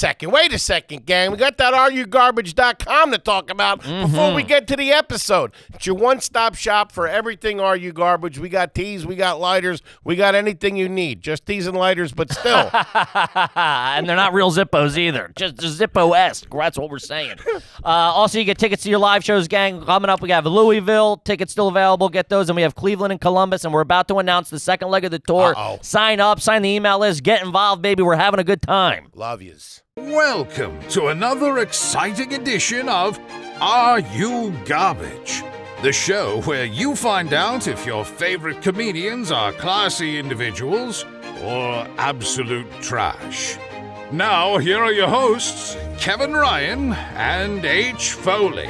a second, gang. We got that RUGarbage.com to talk about before we get to the episode. It's your one-stop shop for everything RU Garbage. We got teas, we got lighters, we got anything you need. Just teas and lighters, but still. And they're not real Zippos either. Just Zippo-esque. That's what we're saying. Also, you get tickets to your live shows, gang. Coming up, we have Louisville. Tickets still available. Get those. And we have Cleveland and Columbus, and we're about to announce the second leg of the tour. Sign up, sign the email list, get involved, baby. We're having a good time. Love yous. Welcome to another exciting edition of Are You Garbage? The show where you find out if your favorite comedians are classy individuals or absolute trash. Now, here are your hosts, Kevin Ryan and H. Foley.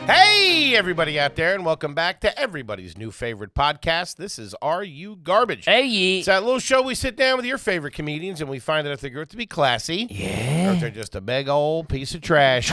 Hey, everybody out there, and welcome back to everybody's new favorite podcast. This is Are You Garbage? Hey, It's that little show we sit down with your favorite comedians, and we find out if they're good to be classy, or if they're just a big old piece of trash.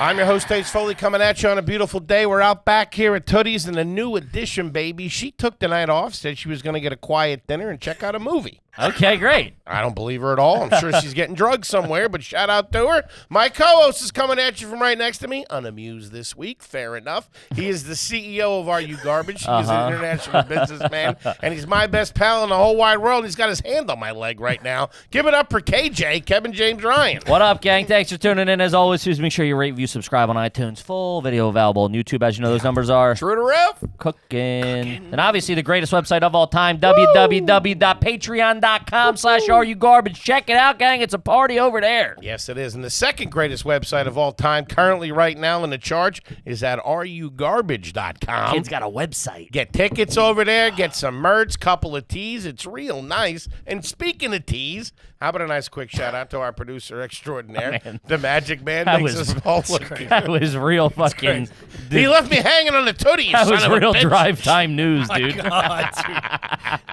I'm your host, H. Foley, coming at you on a beautiful day. We're out back here at Tootie's in the new edition, baby. She took the night off, said she was going to get a quiet dinner and check out a movie. okay, great. I don't believe her at all. I'm sure she's getting drugs somewhere, but shout out to her. My co-host is coming at you from right next to me, unamused this week. Fair enough. He is the CEO of Are You Garbage. He is an international businessman, and he's my best pal in the whole wide world. He's got his hand on my leg right now. Give it up for KJ, Kevin James Ryan. What up, gang? Thanks for tuning in. As always, please make sure you rate, review, subscribe on iTunes. Full video available on YouTube. As you know, those numbers are True to ref. cooking. And obviously, the greatest website of all time, www.patreon.com/RUGarbage. Check it out, gang. It's a party over there. Yes, it is. And the second greatest website of all time, currently right now in the charge, is at RUGarbage.com. Kid's got a website. Get tickets over there, get some merch, couple of teas. It's real nice. And speaking of teas, how about a nice quick shout out to our producer extraordinaire, the Magic Man. That Makes was us all look good. That was real fucking. He left me hanging on the tootie. That son was of a real bitch. drive time news, dude. God, dude.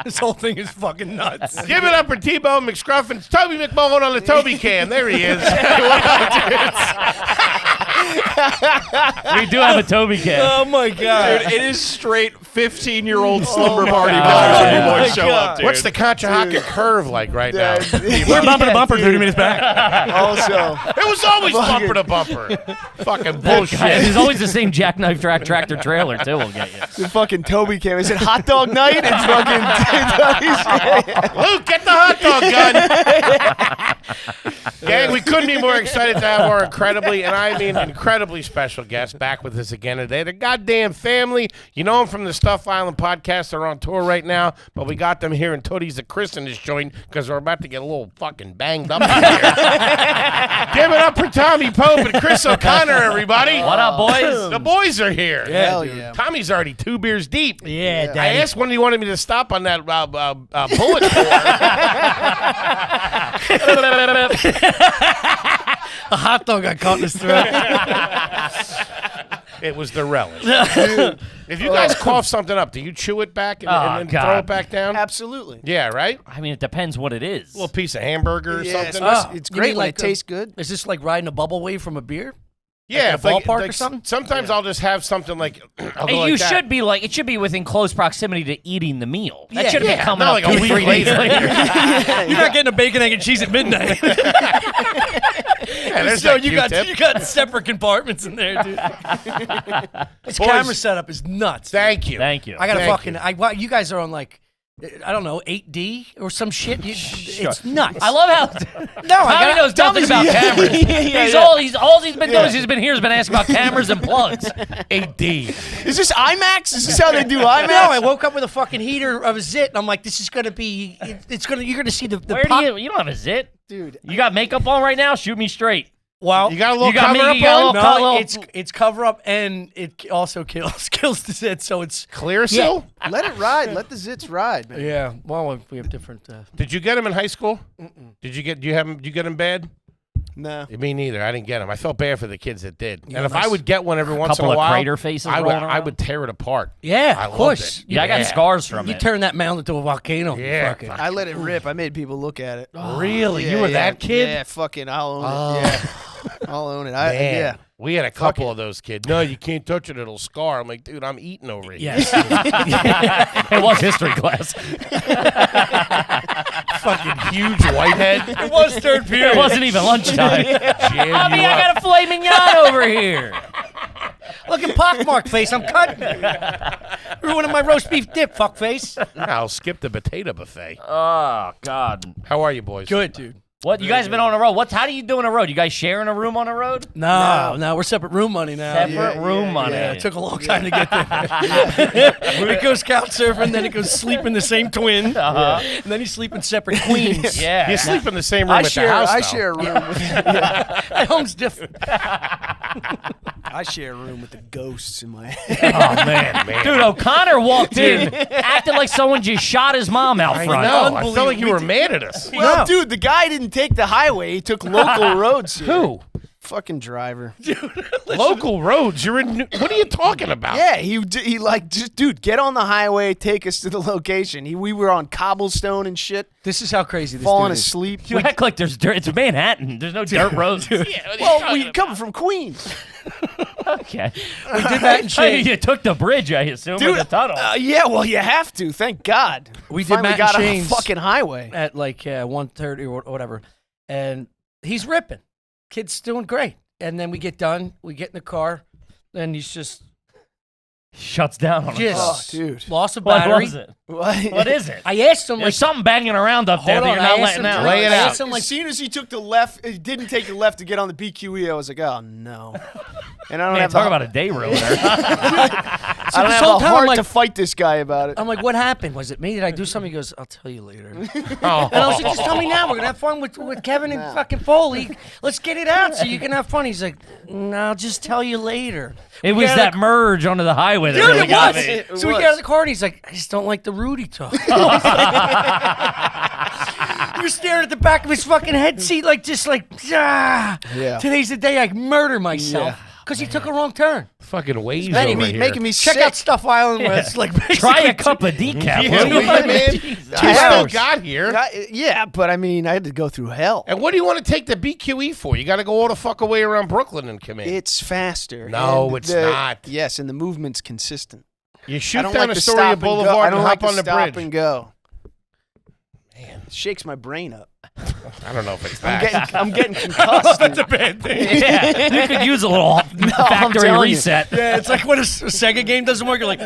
This whole thing is fucking nuts. Give it up for T-Bone McScruffin. It's Toby McMullen on the Toby cam. There he is. We do have a Toby cat. Oh, my God. Dude, it is straight 15-year-old slumber party vibes when you boys show up, dude. What's the Conshohocken curve like right now? We're bumper to bumper 30 minutes back. Also, It was always bumper to bumper. Fucking bullshit. There's always the same jackknife tractor trailer, too. We'll get you. the fucking Toby cam. Is it hot dog night? It's fucking Luke, get the hot dog gun. Gang, we couldn't be more excited to have our incredibly, and I mean incredibly special guest back with us again today. The goddamn family. You know them from the Stuff Island podcast. They're on tour right now, but we got them here in Tootie's at Chris in this joint because we're about to get a little fucking banged up in here. Give it up for Tommy Pope and Chris O'Connor, everybody. What up, boys? The boys are here. Hell yeah. Tommy's already 2 beers deep. Yeah, I Daddy. asked when he wanted me to stop on that bullet A hot dog got caught in his throat. It was the relish. If you guys cough something up, do you chew it back and then God. throw it back down? Absolutely. Yeah, right? I mean, it depends what it is. A little piece of hamburger or Yeah, something. it's You great mean when like it tastes good. Is this like riding a bubble wave from a beer? Yeah, a if like- ballpark like or something? Sometimes I'll just have something like, I'll go Hey, like you that. should be like, it should be within close proximity to eating the meal. That Yeah, should be yeah, coming not up like a 2, week 3 days later. later. You're not getting a bacon, egg, and cheese at midnight. Yeah, there's So that you Q-tip. got separate compartments in there, dude. This camera setup is nuts. Thank you. Thank you. I got to Thank fucking. you. You guys are on like, I don't know, 8D or some shit. It's nuts. I love how Tommy knows nothing about cameras. All he's been doing is he's been asking about cameras and plugs. 8D. Is this IMAX? Is this how they do IMAX? No, I woke up with a fucking heater of a zit, and I'm like, this is gonna be. You're gonna see the Where pop. do you don't have a zit? Dude. You got makeup on right now? Shoot me straight. Well, You got a little You got cover me- up you got a on? little- no, Hello. it's cover up, and it also kills the zit. So it's Clear seal? Let it ride. Let the zits ride, man. yeah. Well, we have different. Did you get him in high school? Did you get you get him bad? No. Me neither. I didn't get him. I felt bad for the kids that did. Yeah, and if nice. I would get one every once in Couple a of while, crater faces I rolling around. would tear it apart. Yeah, I of loved course. it. Yeah, I got scars from You it. turn that mound into a volcano. Yeah, Fucking. I let it rip. I made people look at it. Really? Yeah, You were yeah, that kid? Yeah, fucking, I'll own Oh. it. Yeah. I'll own it. Man, Yeah. we had a couple of those kids. No, you can't touch it; it'll scar. I'm like, dude, I'm eating over here. Yes. It was history class. Fucking huge whitehead. It was third period. It wasn't even lunchtime. Jam I mean, you I up. got a filet mignon over here. Look at pockmark face. I'm cutting. Ruining my roast beef dip, fuck face. I'll skip the potato buffet. Oh God. How are you, boys? Good, dude. What you guys been on a road? How do you do on a road? You guys sharing a room on a road? No, we're separate room money now. Separate room money. Yeah, it took a long time to get there. It goes couch surfing, then it goes sleep in the same twin, and then you sleep in separate queens. Yeah. You sleep in the same room at the house. I though. share a room with That home's different. I share a room with the ghosts in my head. Oh man. Dude, O'Connor walked in acting like someone just shot his mom out I front. know. I felt like you were mad at us. Well, dude, the guy didn't take the highway. He took local roads here. Who? Fucking driver. Local roads. You're in. What are you talking about? Yeah, he like, just, dude, get on the highway, take us to the location. We were on cobblestone and shit, This is how crazy this falling dude is. asleep. You act like there's dirt. It's Manhattan. There's no dirt roads. Well, we come from Queens. Okay. We did that in Shane. You took the bridge, I assume, or Dude, the tunnel. yeah, well, you have to. Thank God. We did Finally Matt got and on the Shane's fucking highway. at like 1:30 or whatever, and he's ripping. Kid's doing great. And then we get done. We get in the car, and he's just Shuts down on us. just Oh, dude. lost a What battery. was it? What? What is it? I asked him like, There's something banging around up there hold that on, you're I not asked letting him out. to- Lay it I out. asked him like, As soon as he took the left, he didn't take the left to get on the BQE. I was like, oh no. And I don't Man, have talk the, about a day ruiner. I don't this have whole the time I'm heart like- to fight this guy about it. I'm like, what happened? Was it me? Did I do something? He goes, I'll tell you later. And Oh. I was like, just tell me now. We're gonna have fun with Kevin and fucking Foley. Let's get it out so you can have fun. He's like, no, I'll just tell you later. It was Yeah, that merge onto the highway that Dude, really it got was. me. It So we was. get out of the car and he's like, I just don't like the Rudy talk. You're staring at the back of his fucking head seat like just like, ah. Yeah. Today's the day I murder myself because he took a wrong turn. Fucking waves Making over me, here. making me Check sick. out Stuff Island where it's like Try a basically cup of decaf. Yeah, will you? man. Jesus. You I still have- got here. Yeah, but I mean, I had to go through hell. And what do you want to take the BQE for? You got to go all the fuck away around Brooklyn and come in. It's faster. No, and it's not. Yes, and the movement's consistent. You I shoot don't down like to Astoria stop and go. I Boulevard don't and like hop on to the stop bridge. and go. Man, It shakes my brain up. I don't know if it's I'm that. I'm getting concussed. That's a bad thing. Yeah, you could use a little factory telling you. reset. Yeah, it's like when a Sega game doesn't work, you're like,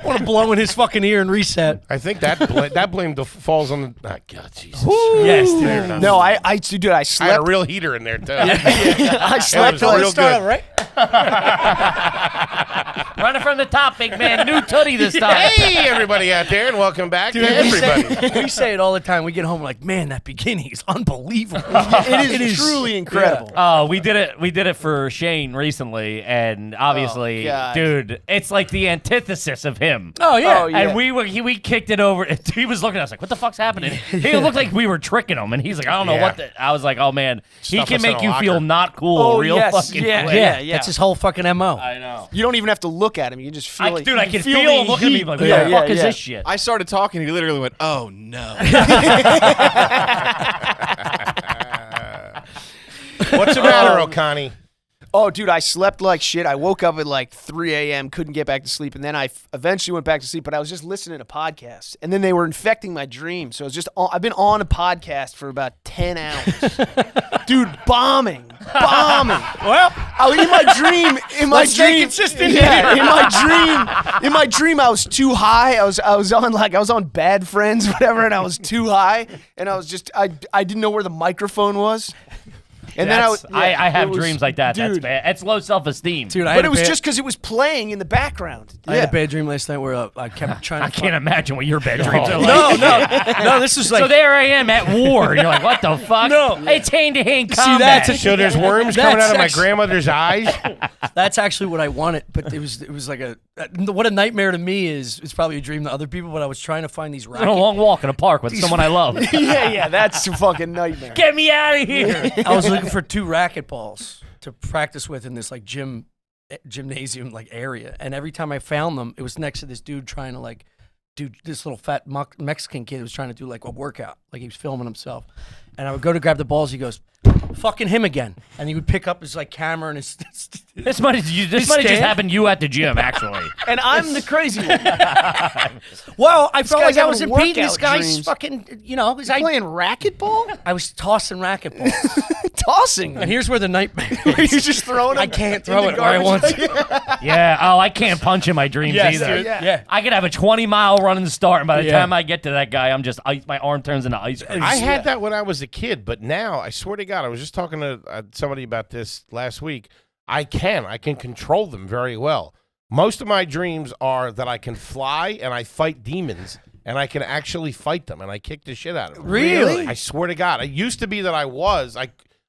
want to blow in his fucking ear and reset. I think that that blame falls on the. Oh, God, Jesus. Yes, dude. Fair enough. No, I I had a slept. real heater in there too. I slept. was real till- good. right? Running from the top, big man. New tootie this time. Hey, everybody out there, and welcome back to everybody. We say it all the time. We get home like, man, that beginning is unbelievable. It is truly incredible. Oh, we did it. We did it for Shane recently, and obviously, God. dude, it's like the antithesis of him. Oh, yeah. Oh, yeah. And we kicked it over. He was looking at us like, "What the fuck's happening?" He looked like we were tricking him, and he's like, "I don't know Yeah. what." I was like, "Oh man, he Stuff can us in make a you feel locker. not cool, Oh, real yes. fucking Yeah, quick." yeah. That's his whole fucking MO. I know. You don't even have to look at him. You can just feel it. Dude, I can feel the him looking at me heat. like, "What Yeah, the yeah, fuck is yeah. this shit?" I started talking. He literally went, "Oh no." What's the matter, O'Connie? Oh, dude, I slept like shit. I woke up at like 3 a.m., couldn't get back to sleep, and then I eventually went back to sleep, but I was just listening to podcasts, and then they were infecting my dreams. So it was just I've been on a podcast for about 10 hours. Dude, bombing. Well, In my dream, Let's stay consistent Yeah, in my dream, I was too high. I was on Bad Friends, whatever, and I was too high, and I was just I didn't know where the microphone was. And then I have it was- dreams like that. That's dude. bad. It's low self-esteem. dude, But it was just because it was playing in the background. I had a bad dream last night where I kept trying to I can't imagine what your bad dreams are like. No, this was like. So there I am at war. And you're like, what the fuck? No. It's hand-to-hand combat. that's a- So there's worms That's coming out of my actually- grandmother's eyes. That's actually what I wanted, but it was like what a nightmare to me is. It's probably a dream to other people, but I was trying to find these on a racket. long walk in a park with someone I love. yeah, that's a fucking nightmare. Get me out of here. I was looking for 2 racquetballs to practice with in this like gymnasium like area, and every time I found them, it was next to this dude trying to like do this little fat Mexican kid who was trying to do like a workout, like he was filming himself. And I would go to grab the balls. He goes, fucking him again. And he would pick up his like camera and his. This might just stand? happened to you at the gym, actually. And I'm the crazy one. Well, I felt guy's like I was having impeding this workout guy's dreams. fucking, you know, because Playing racquetball? I was tossing racquetballs. Tossing. And here's where the nightmare You're just throwing I them can't in throw the it where I want garbage. to. Yeah. Oh, I can't punch in my dreams either. Dude. Yeah. I could have a 20-mile running start, and by the Yeah. time I get to that guy, I'm just my arm turns into ice cream. I had that when I was a kid, but now I swear to God, I was just talking to somebody about this last week. I can control them very well. Most of my dreams are that I can fly and I fight demons, and I can actually fight them, and I kick the shit out of them. Really? I swear to God. It used to be that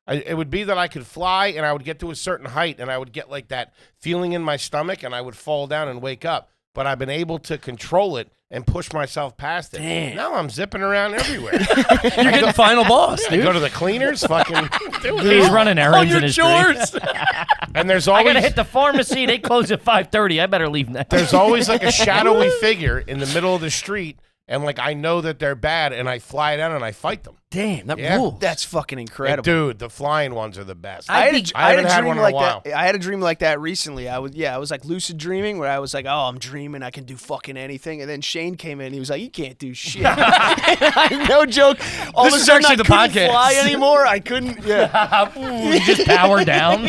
it would be that I could fly, and I would get to a certain height, and I would get like that feeling in my stomach, and I would fall down and wake up. But I've been able to control it and push myself past it. Damn. Now I'm zipping around everywhere. You're getting final boss, I dude. go to the cleaners, fucking do it. He's running errands your in his chores. dreams. And there's I always gotta hit the pharmacy. They close at 5:30. I better leave now. there's always like a shadowy figure in the middle of the street, and like I know that they're bad, and I fly down and I fight them. Damn, that Yeah. rules. That's fucking incredible. Dude, the flying ones are the best. I had haven't a had dream one in a like while. that. I had a dream like that recently. I was like lucid dreaming, where I was like, "Oh, I'm dreaming. I can do fucking anything." And then Shane came in. He was like, "You can't do shit." No joke. All This of a is sudden, actually I the couldn't podcast. fly anymore. I couldn't. Yeah. You just power down.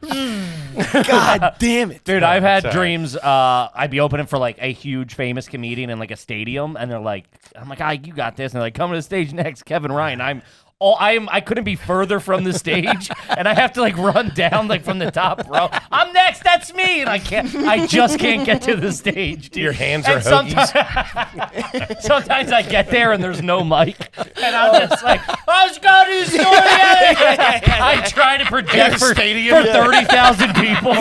God damn it. Dude, I've had Sorry. dreams. I'd be opening for like a huge famous comedian in like a stadium, and they're like, I'm like, you got this. And they're like, come to the stage next, Kevin Ryan. I couldn't be further from the stage, and I have to like run down like from the top row. I'm next, that's me, and I just can't get to the stage, dude. Your hands are And hoagies. sometimes I get there and there's no mic, and I'm just like, let's go to the story. I try to project for stadium. 30,000 people.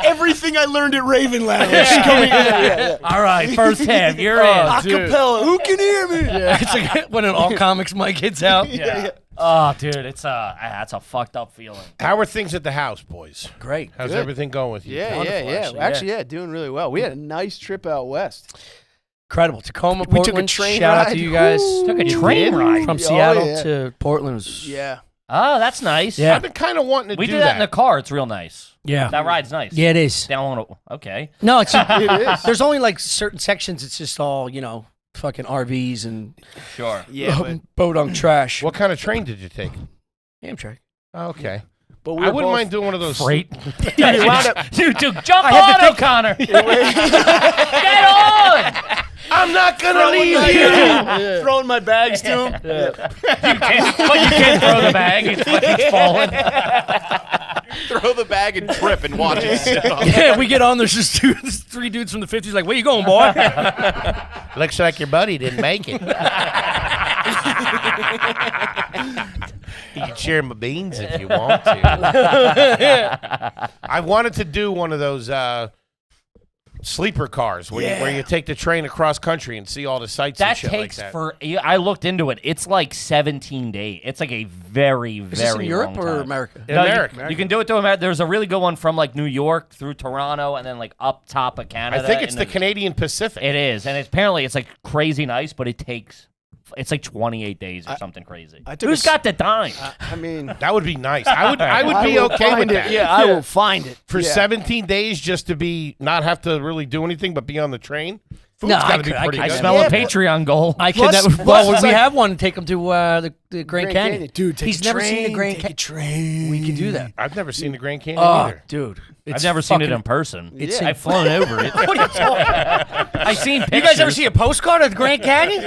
Everything I learned at Raven Lounge. Coming in. All right, first half, you're in. Acapella. Who can hear me? It's like when an all comics mic hits out. Yeah. Oh, dude, it's that's a fucked up feeling. How are things at the house, boys? Great. How's Good. everything going with you? Yeah, Wonderful, yeah. Actually, yeah, doing really well. We had a nice trip out west. Incredible. Tacoma, We took a Portland. train Shout out ride. to you guys. Took a You train did? ride. From Oh, Seattle yeah. to Portland was Yeah. Oh, that's nice. Yeah. I've been kind of wanting to We do did that in the car. It's real nice. yeah. That ride's nice. Yeah, it is. Down okay. No, it's It is. there's only like certain sections. It's just all fucking RVs and Sure. Yeah, but, bodunk trash. What kind of train did you take? Amtrak. Okay. but we I were wouldn't both- mind doing one of those. Freight. we wound up- Dude, jump I had to on, think- O'Connor. Get on. I'm not gonna leave you. Throwing my bags to him. But you can't throw the bag. It's falling. Throw the bag and trip and watch it sit on. Yeah, we get on. There's just three dudes from the 50s like, where you going, boy? Looks like your buddy didn't make it. You can share my beans if you want to. I wanted to do one of those sleeper cars where you take the train across country and see all the sights That and shit takes like that. for. I looked into it. It's like 17 days. It's like a very, Is very this in Europe long or time. America? In No, America. You can do it to America. There's a really good one from like New York through Toronto and then like up top of Canada. I think it's and the then- Canadian Pacific. It is, and apparently it's like crazy nice, but it takes. It's like 28 days or something crazy. I took Who's a got the time? I mean, That would be nice. I would be will okay with find it. that. Yeah, I will find it. For Yeah. 17 days just to be not have to really do anything but be on the train. Food's No, gotta I be could- I pretty could- I good. smell Yeah, a Patreon goal. I Plus- could. plus Well, it's we like- have one. Take them to the Grand Canyon. Dude, take He's a never train, seen the Grand take a Canyon. train. We could do that. I've never seen the Grand Canyon Oh, either. dude. I've never seen it fucking- in person. It's I've flown over it. What are you talking? I've seen pictures. You guys ever see a postcard of the Grand Canyon?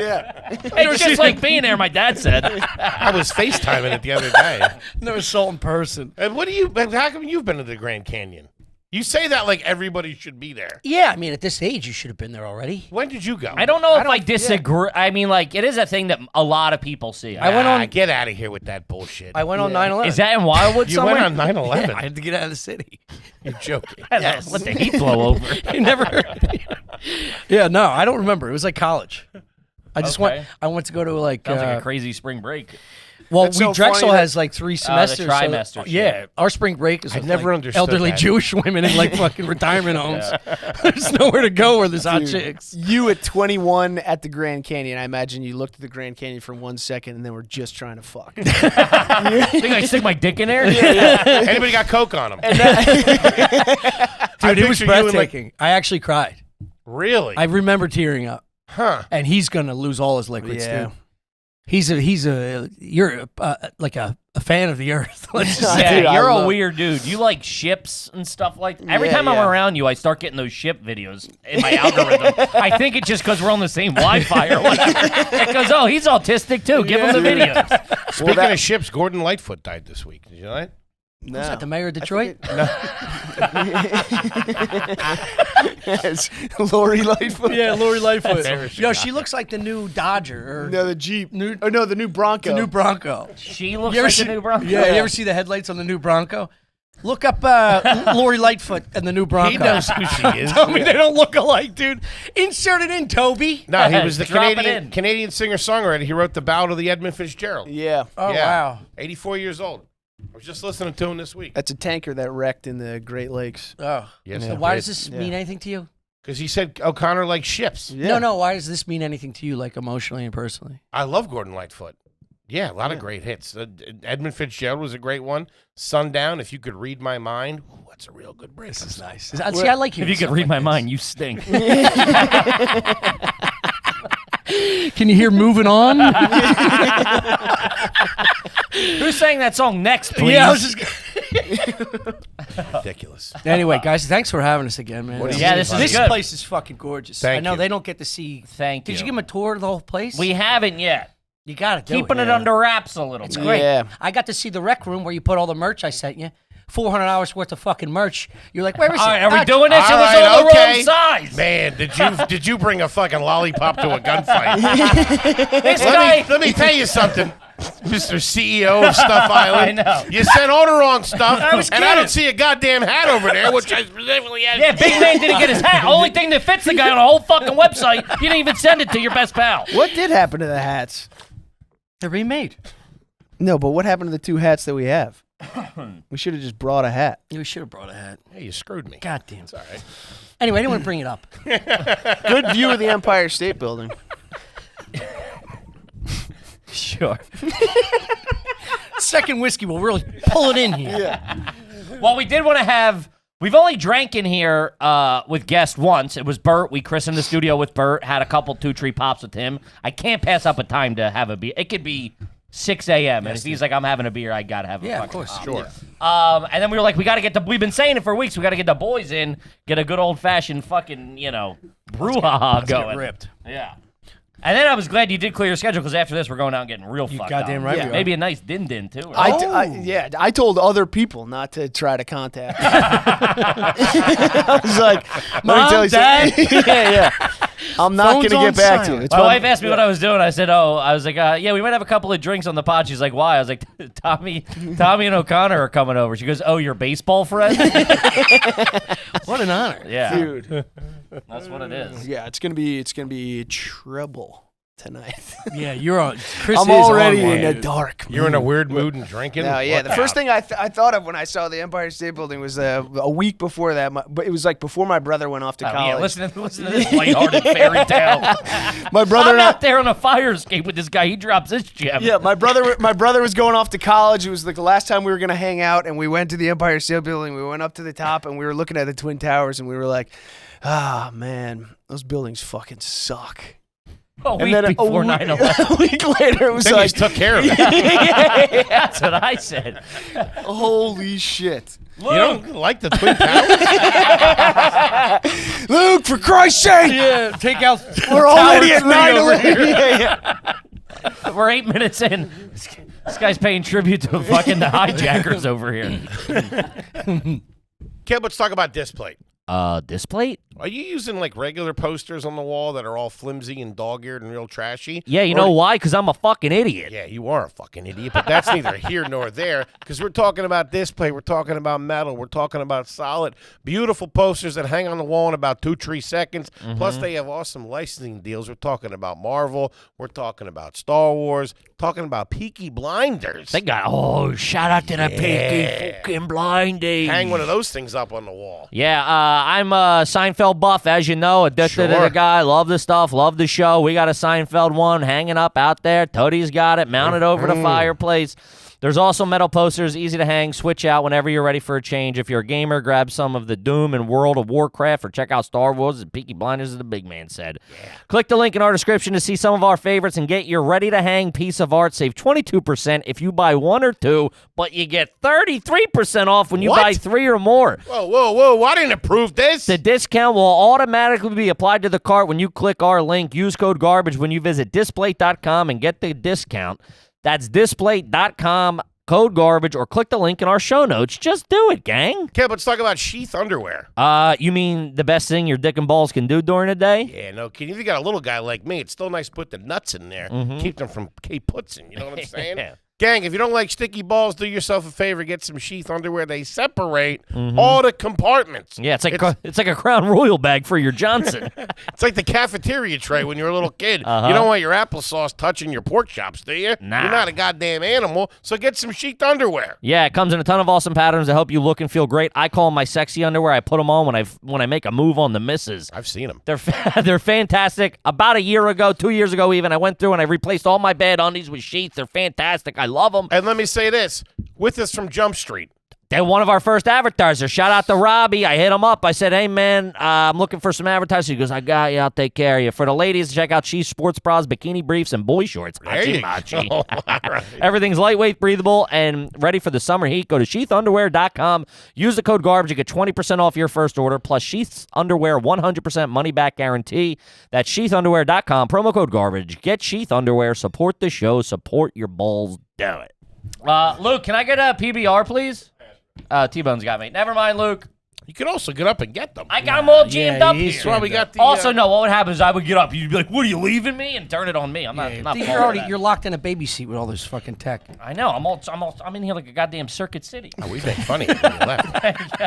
It's just like being there, my dad said. I was FaceTiming it the other day. Never saw it in person. And how come you've been to the Grand Canyon? You say that like everybody should be there. Yeah, I mean, at this age, you should have been there already. When did you go? I don't know if I disagree. I mean, like, it is a thing that a lot of people see. I went on- Get out of here with that bullshit. I went on 9/11. Is that in Wildwood you somewhere? went on 9/11. Yeah, I had to get out of the city. You're joking. Yes. Let the heat blow over. You never heard. Yeah, no, I don't remember. It was like college. I just Okay. I want to go to like. Sounds like a crazy spring break. Well, That's so Drexel funny that- has like 3 semesters. trimester shit. yeah, our spring break is I with, never like, understood elderly that. Jewish women in like fucking retirement homes. There's nowhere to go where there's hot Dude, chicks. You at 21 at the Grand Canyon, I imagine you looked at the Grand Canyon for 1 second and then were just trying to fuck. Think I stick my dick in there? Anybody got coke on him? Dude, it was picture you in, like- breathtaking. I actually cried. Really? I remember tearing up. Huh. And he's gonna lose all his liquids Yeah. too. You're like a fan of the earth. Let's just say. Yeah, Dude, I you're a love- weird dude. You like ships and stuff like that. Every Yeah, time I'm yeah. around you, I start getting those ship videos in my algorithm. I think it's just because we're on the same Wi-Fi or whatever. It goes, oh, he's autistic too. Give him the videos. Speaking that- of ships, Gordon Lightfoot died this week. Did you know that? No. Was that the mayor of Detroit? It's Lori Lightfoot. Yeah, Lori Lightfoot. There she Yo, got she looks like the new Dodger or No, the Jeep. New- Oh, no, the new Bronco. the new Bronco. She looks You ever like see, a new Bronco. Yeah, you ever see the headlights on the new Bronco? Look up Lori Lightfoot and the new Bronco. He knows who she is. Tell me they don't look alike, dude. Insert it in, Toby. No, he was the Drop it in. Canadian singer-songwriter. He wrote the ballad of the Edmund Fitzgerald. Yeah. Oh, Yeah. wow. 84 years old. I was just listening to him this week. That's a tanker that wrecked in the Great Lakes. Oh. Yes, So it why did. does this mean anything to you? Because he said O'Connor likes ships. Yeah. No. Why does this mean anything to you, like emotionally and personally? I love Gordon Lightfoot. Yeah, a lot of great hits. Edmund Fitzgerald was a great one. Sundown, If You Could Read My Mind. Ooh, that's a real good break. This is nice. See, I like you. If you could read my mind, you stink. Can you hear "Moving On"? Who sang that song next, please? Yeah, I was just. Ridiculous. Anyway, guys, thanks for having us again, man. Yeah, this is This good. place is fucking gorgeous. Thank I know you. they don't get to see. Thank Did you. you give them a tour of the whole place? We haven't yet. You got to do Keeping it Yeah. under wraps a little It's bit. great. Yeah. I got to see the rec room where you put all the merch I sent you. $400 worth of fucking merch. You're like, where is it? All right, are we Ah, doing this? All It was right, all the okay. wrong size. Man, did you bring a fucking lollipop to a gunfight? This guy. Let me tell you something, Mr. CEO of Stuff Island. I know. You sent all the wrong stuff, was and I kidding. don't see a goddamn hat over there, which I specifically had. Yeah, Big Man didn't get his hat. Only thing that fits the guy on the whole fucking website. You didn't even send it to your best pal. What did happen to the hats? They're remade. No, but what happened to the 2 hats that we have? We should have just brought a hat. You should have brought a hat. Hey, you screwed me. God damn. All right. Anyway, I didn't want to bring it up. Good view of the Empire State Building. Sure. Second whiskey will really pull it in here. Well, we did want to have. We've only drank in here with guest once. It was Bert. We christened the studio with Bert. Had a couple 2-3 pops with him. I can't pass up a time to have a beer. It could be 6 a.m. and if he's like, I'm having a beer, I gotta have a Yeah, fucking of course. pop. Sure. And then we were like, we gotta get the. We've been saying it for weeks. We gotta get the boys in, get a good old fashioned fucking brouhaha going. ripped. Yeah. And then I was glad you did clear your schedule because after this we're going out and getting real You fucked goddamn up. right Yeah. we are. Maybe a nice din too. Or I told other people not to try to contact me. I was like, let me Mom, tell you Dad? something. yeah. I'm not Phone's going to on get back to you. silent. It's My fun. wife asked me what I was doing. I said, I was like, yeah, we might have a couple of drinks on the pod. She's like, why? I was like, Tommy and O'Connor are coming over. She goes, oh, your baseball friend? What an honor. Yeah, Dude. that's what it is. Yeah, it's gonna be trouble tonight. Yeah, you're on. Chris I'm is already on one, in the dude. dark. You're in a weird mood and drinking. No, yeah. What The first the thing I thought of when I saw the Empire State Building was a week before that. But it was like before my brother went off to Oh, college. yeah, listen to this lighthearted fairy tale. My brother I'm and I- out there on a fire escape with this guy. He drops this gem. Yeah, my brother was going off to college. It was like the last time we were gonna hang out, and we went to the Empire State Building. We went up to the top, and we were looking at the Twin Towers, and we were like, "Ah, man, those buildings fucking suck." A week then before 9/11. a week later, it was Then like, you took care of it. That's what I said. "Holy shit, You don't like the Twin Towers? Luke! For Christ's sake, Yeah, take out. we're already at Tower 9/11." Yeah. We're 8 minutes in. This guy's paying tribute to fucking the hijackers over here. Kid, let's talk about Displate. Displate? Are you using like regular posters on the wall that are all flimsy and dog-eared and real trashy? Yeah, you know why? Because I'm a fucking idiot. Yeah, you are a fucking idiot, but that's neither here nor there because we're talking about display, we're talking about metal, we're talking about solid, beautiful posters that hang on the wall in about 2-3 seconds. Plus, they have awesome licensing deals. We're talking about Marvel, we're talking about Star Wars, talking about Peaky Blinders. They got, shout out to the Peaky fucking Blinders. Hang one of those things up on the wall. Yeah, I'm a Seinfeld buff, as you know, addicted to Sure. the guy. Love the stuff, love the show. We got a Seinfeld one hanging up out there. Toadie's got it mounted over the fireplace. There's also metal posters, easy to hang. Switch out whenever you're ready for a change. If you're a gamer, grab some of the Doom and World of Warcraft, or check out Star Wars and Peaky Blinders, as the big man said. Yeah. Click the link in our description to see some of our favorites and get your ready-to-hang piece of art. Save 22% if you buy 1 or 2, but you get 33% off when you buy 3 or more. Whoa, I didn't approve this. The discount will automatically be applied to the cart when you click our link. Use code GARBAGE when you visit displate.com and get the discount. That's displate.com, code GARBAGE, or click the link in our show notes. Just do it, gang. Okay, let's talk about sheath underwear. You mean the best thing your dick and balls can do during the day? Yeah, no kidding. If you got a little guy like me, it's still nice to put the nuts in there. Keep them from K-putzing, you know what I'm saying? Yeah. Gang, if you don't like sticky balls, do yourself a favor. Get some sheath underwear. They separate all the compartments. Yeah, it's like a Crown Royal bag for your Johnson. It's like the cafeteria tray when you're a little kid. You don't want your applesauce touching your pork chops, do you? Nah. You're not a goddamn animal, so get some sheath underwear. Yeah, it comes in a ton of awesome patterns to help you look and feel great. I call them my sexy underwear. I put them on when I make a move on the missus. I've seen them. They're fantastic. About a year ago, 2 years ago even, I went through and I replaced all my bad undies with sheets. They're fantastic. I love them. And let me say this. With us from Jump Street. They're one of our first advertisers. Shout out to Robbie. I hit him up. I said, hey, man, I'm looking for some advertisers. He goes, I got you. I'll take care of you. For the ladies, check out Sheath Sports Bras, Bikini Briefs, and Boy Shorts. There you Machi. go. All right. Everything's lightweight, breathable, and ready for the summer heat. Go to sheathunderwear.com. Use the code GARBAGE. You get 20% off your first order, plus Sheath's Underwear 100% money-back guarantee. That's sheathunderwear.com. Promo code GARBAGE. Get Sheath Underwear. Support the show. Support your balls. Do it. Luke, can I get a PBR, please? T-Bone's got me. Never mind, Luke. You could also get up and get them. I got them all jammed up he's here. That's why we got the... Also, no, what would happen is I would get up. You'd be like, what, are you leaving me? And turn it on me. I'm not You're locked in a baby seat with all this fucking tech. I know. I'm in here like a goddamn Circuit City. Oh, we made funny when you left.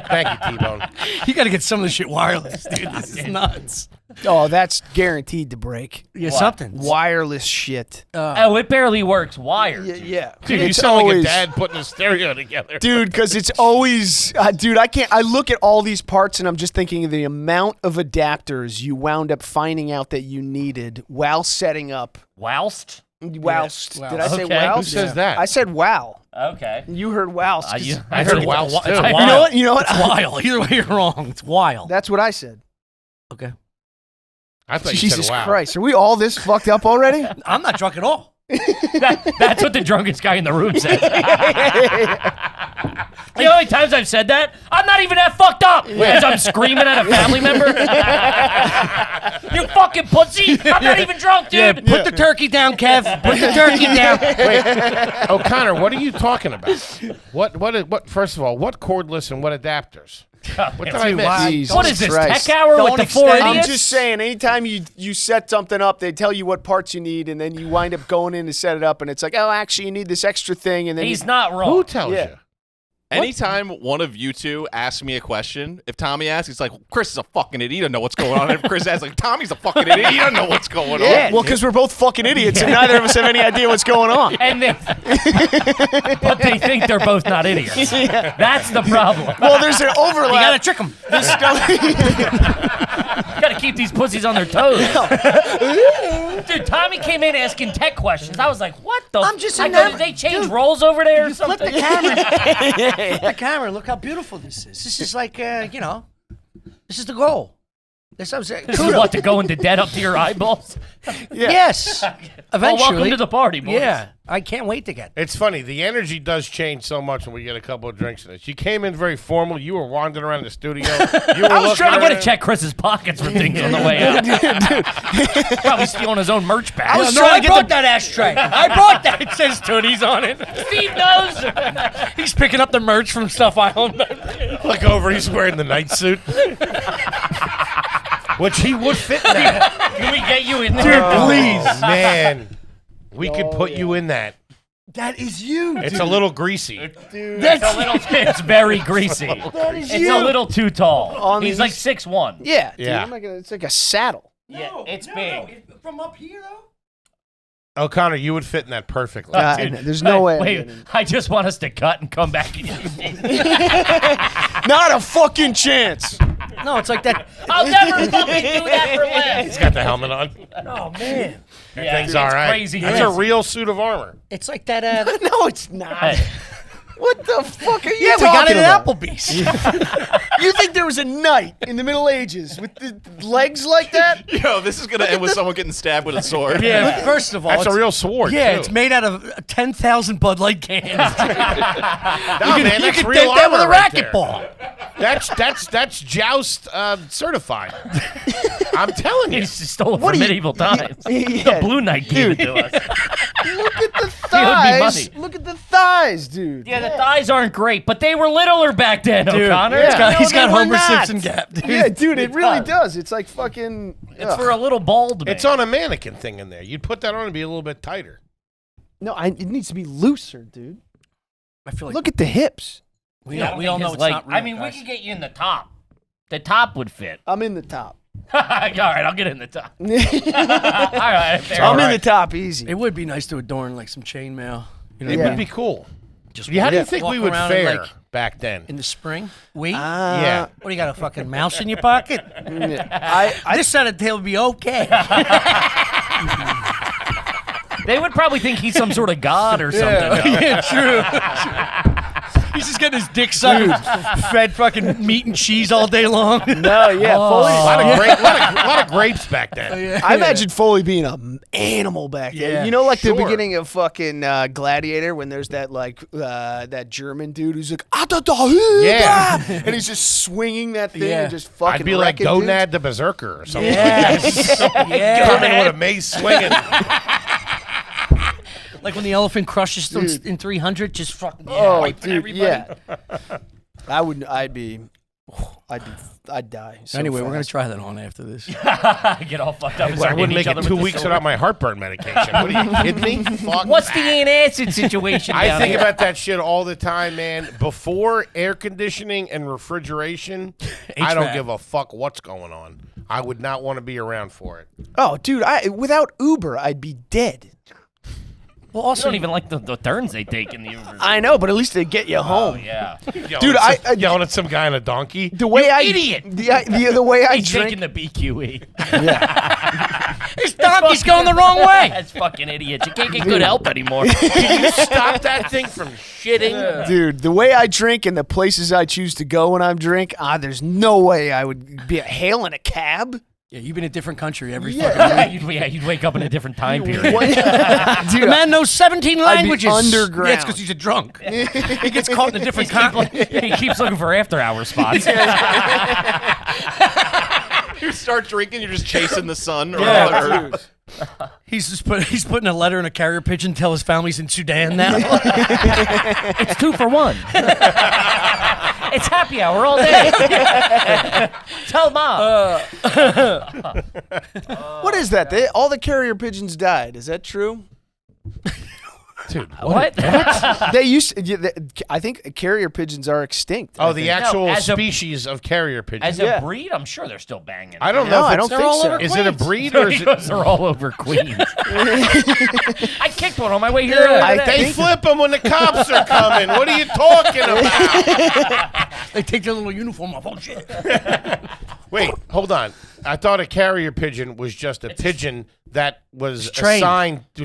Thank you, T-Bone. You got to get some of this shit wireless, dude. This is nuts. Oh, that's guaranteed to break. Yeah, something. Wireless shit. Oh, it barely works wired. Yeah. Dude, you It's sound like a always- dad putting a stereo together. Dude, because it's always, dude, I look at all these parts and I'm just thinking of the amount of adapters you wound up finding out that you needed while setting up. Whilst? Whilst. Yes, Did I say okay. whilst? Who says that? I said wow. Okay. You heard whilst. 'cause- I heard whilst, too. It's You wild. You know what? It's wild. Either way, you're wrong. It's wild. That's what I said. Okay. I thought you Jesus said wow. Christ. Are we all this fucked up already? I'm not drunk at all. That's what the drunkest guy in the room says. You know how many times I've said that? I'm not even that fucked up. As I'm screaming at a family member. You fucking pussy. I'm not even drunk, dude. Put the turkey down, Kev. Put the turkey down. Wait, O'Connor, what are you talking about? What? First of all, what cordless and what adapters? What did I miss? Jesus What is this, Christ. tech hour with the four I'm idiots? just saying, anytime you set something up, they tell you what parts you need, and then you wind up going in to set it up, and it's like, oh, actually, you need this extra thing, and then He's not wrong. Who tells Yeah. you? Anytime one of you two asks me a question, if Tommy asks, it's like, Chris is a fucking idiot. He doesn't know what's going on. And if Chris asks, like, Tommy's a fucking idiot. He doesn't know what's going Yeah, on. well, because we're both fucking idiots, and neither of us have any idea what's going on. And but they think they're both not idiots. That's the problem. Well, there's an overlap. You gotta trick them. There's Got to keep these pussies on their toes. Dude, Tommy came in asking tech questions. I was like, what the? I'm just I saying go, that- did they change dude, roles over there or Flip something? the camera. Flip the camera. Look how beautiful this is. This is like, this is the goal. That's what I'm saying. This is what, to go into debt up to your eyeballs? Yes. Eventually. Well, welcome to the party, boys. Yeah. I can't wait to get. It's funny. The energy does change so much when we get a couple of drinks in this. You came in very formal. You were wandering around the studio. You were I was trying to get around. to check Chris's pockets for things on the way out. Probably stealing his own merch bag. I was trying to get that ashtray. I brought that. It says Tooties on it. Steve knows. He's picking up the merch from stuff I own. Look over. He's wearing the night suit. Which he would fit in that. Can we get you in there? Please. Man. We could put you in that. That is you. It's a little greasy. It's very greasy. It's a little too tall. He's like 6'1". Yeah, dude, Yeah. it's like a saddle. Yeah, it's big. From up here, though? O'Connor, you would fit in that perfectly. There's no way. I'm Wait, getting- I just want us to cut and come back. And Not a fucking chance. No, it's like that. I'll never fucking do that for less. He's got the helmet on. Oh, man. Yeah, Thing's it's all right. crazy. It's a real suit of armor. It's like that. No, it's not. What the fuck are you Yeah, we got talking it at about? Applebee's. You think there was a knight in the Middle Ages with the legs like that? Yo, this is gonna end with someone getting stabbed with a sword. Yeah, first of all, That's a it's- real sword. Yeah, too. it's made out of 10,000 Bud Light cans. No, man, you that's can real dent that with a armor right there. racquetball. That's joust certified. I'm telling you. He stole it What from do you- medieval times. Yeah. The Blue Knight gave it to us. Look at the owed me thighs. money. Look at the thighs, dude. Yeah, the thighs aren't great, but they were littler back then, O'Connor. yeah. He's got they were Homer not. Simpson gap, dude. Yeah, dude, it really does. It's like fucking. It's for a little bald man. It's on a mannequin thing in there. You'd put that on and be a little bit tighter. No, it needs to be looser, dude. I feel like Look at the hips. we all know His it's leg- not real, I mean, guys. we could get you in the top. The top would fit. I'm in the top. All right, I'll get in the top. All right, fair. I'm in the top easy. It would be nice to adorn like some chainmail. You know, It Yeah. would be cool. just How do you walk- think walk we would around fare like, back then? in the spring? We? Yeah. What do you got, a fucking mouse in your pocket? This side of the tail would be okay. They would probably think he's some sort of god or something. Yeah, true. He's just getting his dick sucked, fed fucking meat and cheese all day long. No, yeah. Foley, A lot of grapes back then. I imagine Foley being an animal back then. Yeah. You know, like the Sure. beginning of fucking Gladiator when there's that like that German dude who's like, Yeah. and he's just swinging that thing Yeah. and just fucking. I'd be like wrecking dudes. Gonad the Berserker or something. Yes. Coming with a mace swinging. Like when the elephant crushes in 300, just fucking Oh, wiping dude, everybody. yeah. I'd die. So Anyway, we're gonna fast. try that on after this. Get all fucked up. And I start wouldn't hitting make each it other 2 with the weeks sword. without my heartburn medication. What are you kidding me? Fuck What's the that. antacid situation? I down think here? about that shit all the time, man. Before air conditioning and refrigeration, I don't HVAC. give a fuck what's going on. I would not want to be around for it. Oh, dude, without Uber, I'd be dead. Well, I also, don't even like the turns they take in the Ubers. I know, but at least they get you Oh home. yeah, Dude, I yelling at some guy on a donkey. the way I idiot! the way I he's drink. taking the BQE. this donkey's going the wrong way. That's fucking idiot. You can't get good help anymore. Can you stop that thing from shitting? Dude, the way I drink and the places I choose to go when I'm drink, there's no way I would be hailing a cab. Yeah, you've been in a different country every Yeah. You'd wake up in a different time period. What? The Dude, man knows 17 languages. underground. Yeah, it's because he's a drunk. He gets caught in a different continent. He keeps looking for after-hour spots. You start drinking, you're just chasing the sun. Or yeah, or- dude. He's putting a letter in a carrier pigeon to tell his family's in Sudan now. It's 2 for 1. It's happy hour all day. Tell mom. What is that? All the carrier pigeons died. Is that true? Dude, What? They used. I think carrier pigeons are extinct. Oh, I the think. actual as a- species of carrier pigeons. As Yeah. a breed, I'm sure they're still banging. I don't No, know. If I it's- don't think so. Is it a breed or is it? Because they're all over Queens. I kicked one on my way here. They flip them when the cops are coming. What are you talking about? They take their little uniform off. Oh, shit. Wait, hold on. I thought a carrier pigeon was just a pigeon that was trained.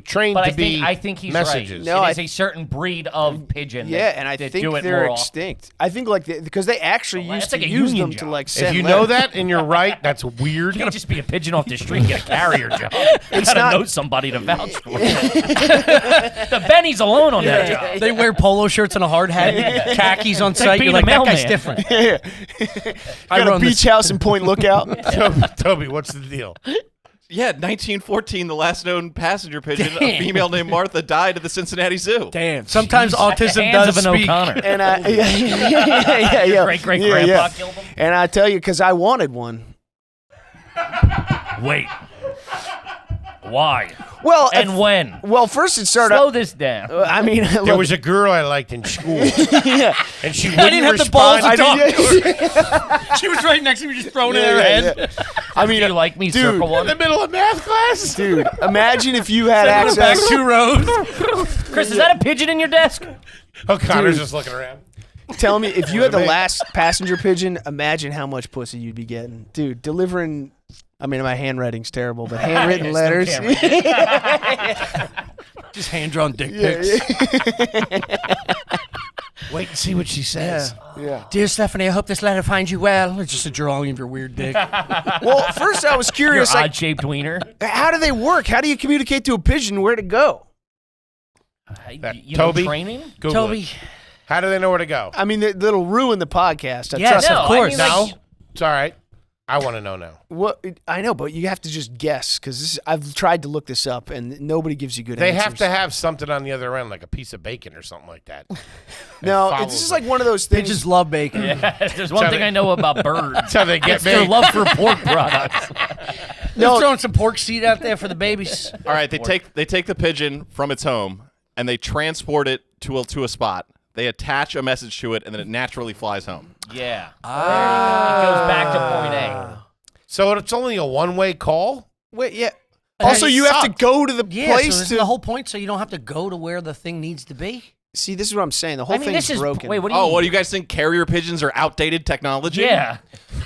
trained But to be I think he's messages. right. No, it is a certain breed of pigeon. Yeah, that, and I that think do it they're more often. extinct. I think like because they actually Well, used that's to like a use union them to job. like send If you letters. know that and you're right, that's weird. You can't just be a pigeon off the street and get a carrier job. You gotta not- know somebody to vouch for it. The Benny's alone on that job. They wear polo shirts and a hard hat, khakis on like site. being You're like, a that guy's mailman. different. I Got a run beach this- house in Point Lookout. Toby, what's the deal? Yeah, 1914, the last known passenger pigeon, a female named Martha, died at the Cincinnati Zoo. Damn. Sometimes At the autism hands does of an speak. O'Connor. And I, yeah. Great-great-grandpa killed him. And I tell you, because I wanted one. Wait. Why? Well, And when? well, first it started. Slow this down. I mean, There was a girl I liked in school, yeah. and she I didn't wouldn't have the balls respond. to talk Yeah. to her. She was right next to me, just throwing it in her Yeah, head. yeah. I mean, Do you like me, dude, circle In one? the middle of math class? dude, imagine if you had Back access. 2 rows. Chris, is that a pigeon in your desk? O'Connor's Dude. just looking around. Tell me, if you had the What do you last passenger pigeon, imagine how much pussy you'd be getting, dude. Delivering. I mean, my handwriting's terrible, but handwritten Yes, no letters. camera. Just hand-drawn dick Yeah, pics. Wait and see what she says. yeah. Dear Stephanie, I hope this letter finds you well. It's just a drawing of your weird dick. Well, first I was Your curious, like, odd-shaped wiener. how do they work? How do you communicate to a pigeon where to go? You Toby? know training? Google Toby. it. How do they know where to go? I mean, that'll ruin the podcast. I Yes, trust of No, course. I mean, No, like, it's all right. I want to know now. What I know, but you have to just guess because I've tried to look this up and nobody gives you good They answers. have to have something on the other end, like a piece of bacon or something like that. No, follows it's just them. like one of those things. Pigeons love bacon. Yes, there's one thing I know about birds. That's how they get It's their big. love for pork products. They're throwing some pork seed out there for the babies. All right, they take the pigeon from its home and they transport it to a spot. They attach a message to it and then it naturally flies home. Yeah. It goes back to point A. So it's only a one-way call? Wait, yeah. Also, Hey, you have to sucked. go to the Yeah, place so to the whole point, so you don't have to go to where the thing needs to be. see. This is what I'm saying. The whole I mean, thing's this is broken. Wait, what do you Oh, mean? what do you guys think? Carrier pigeons are outdated technology? Yeah.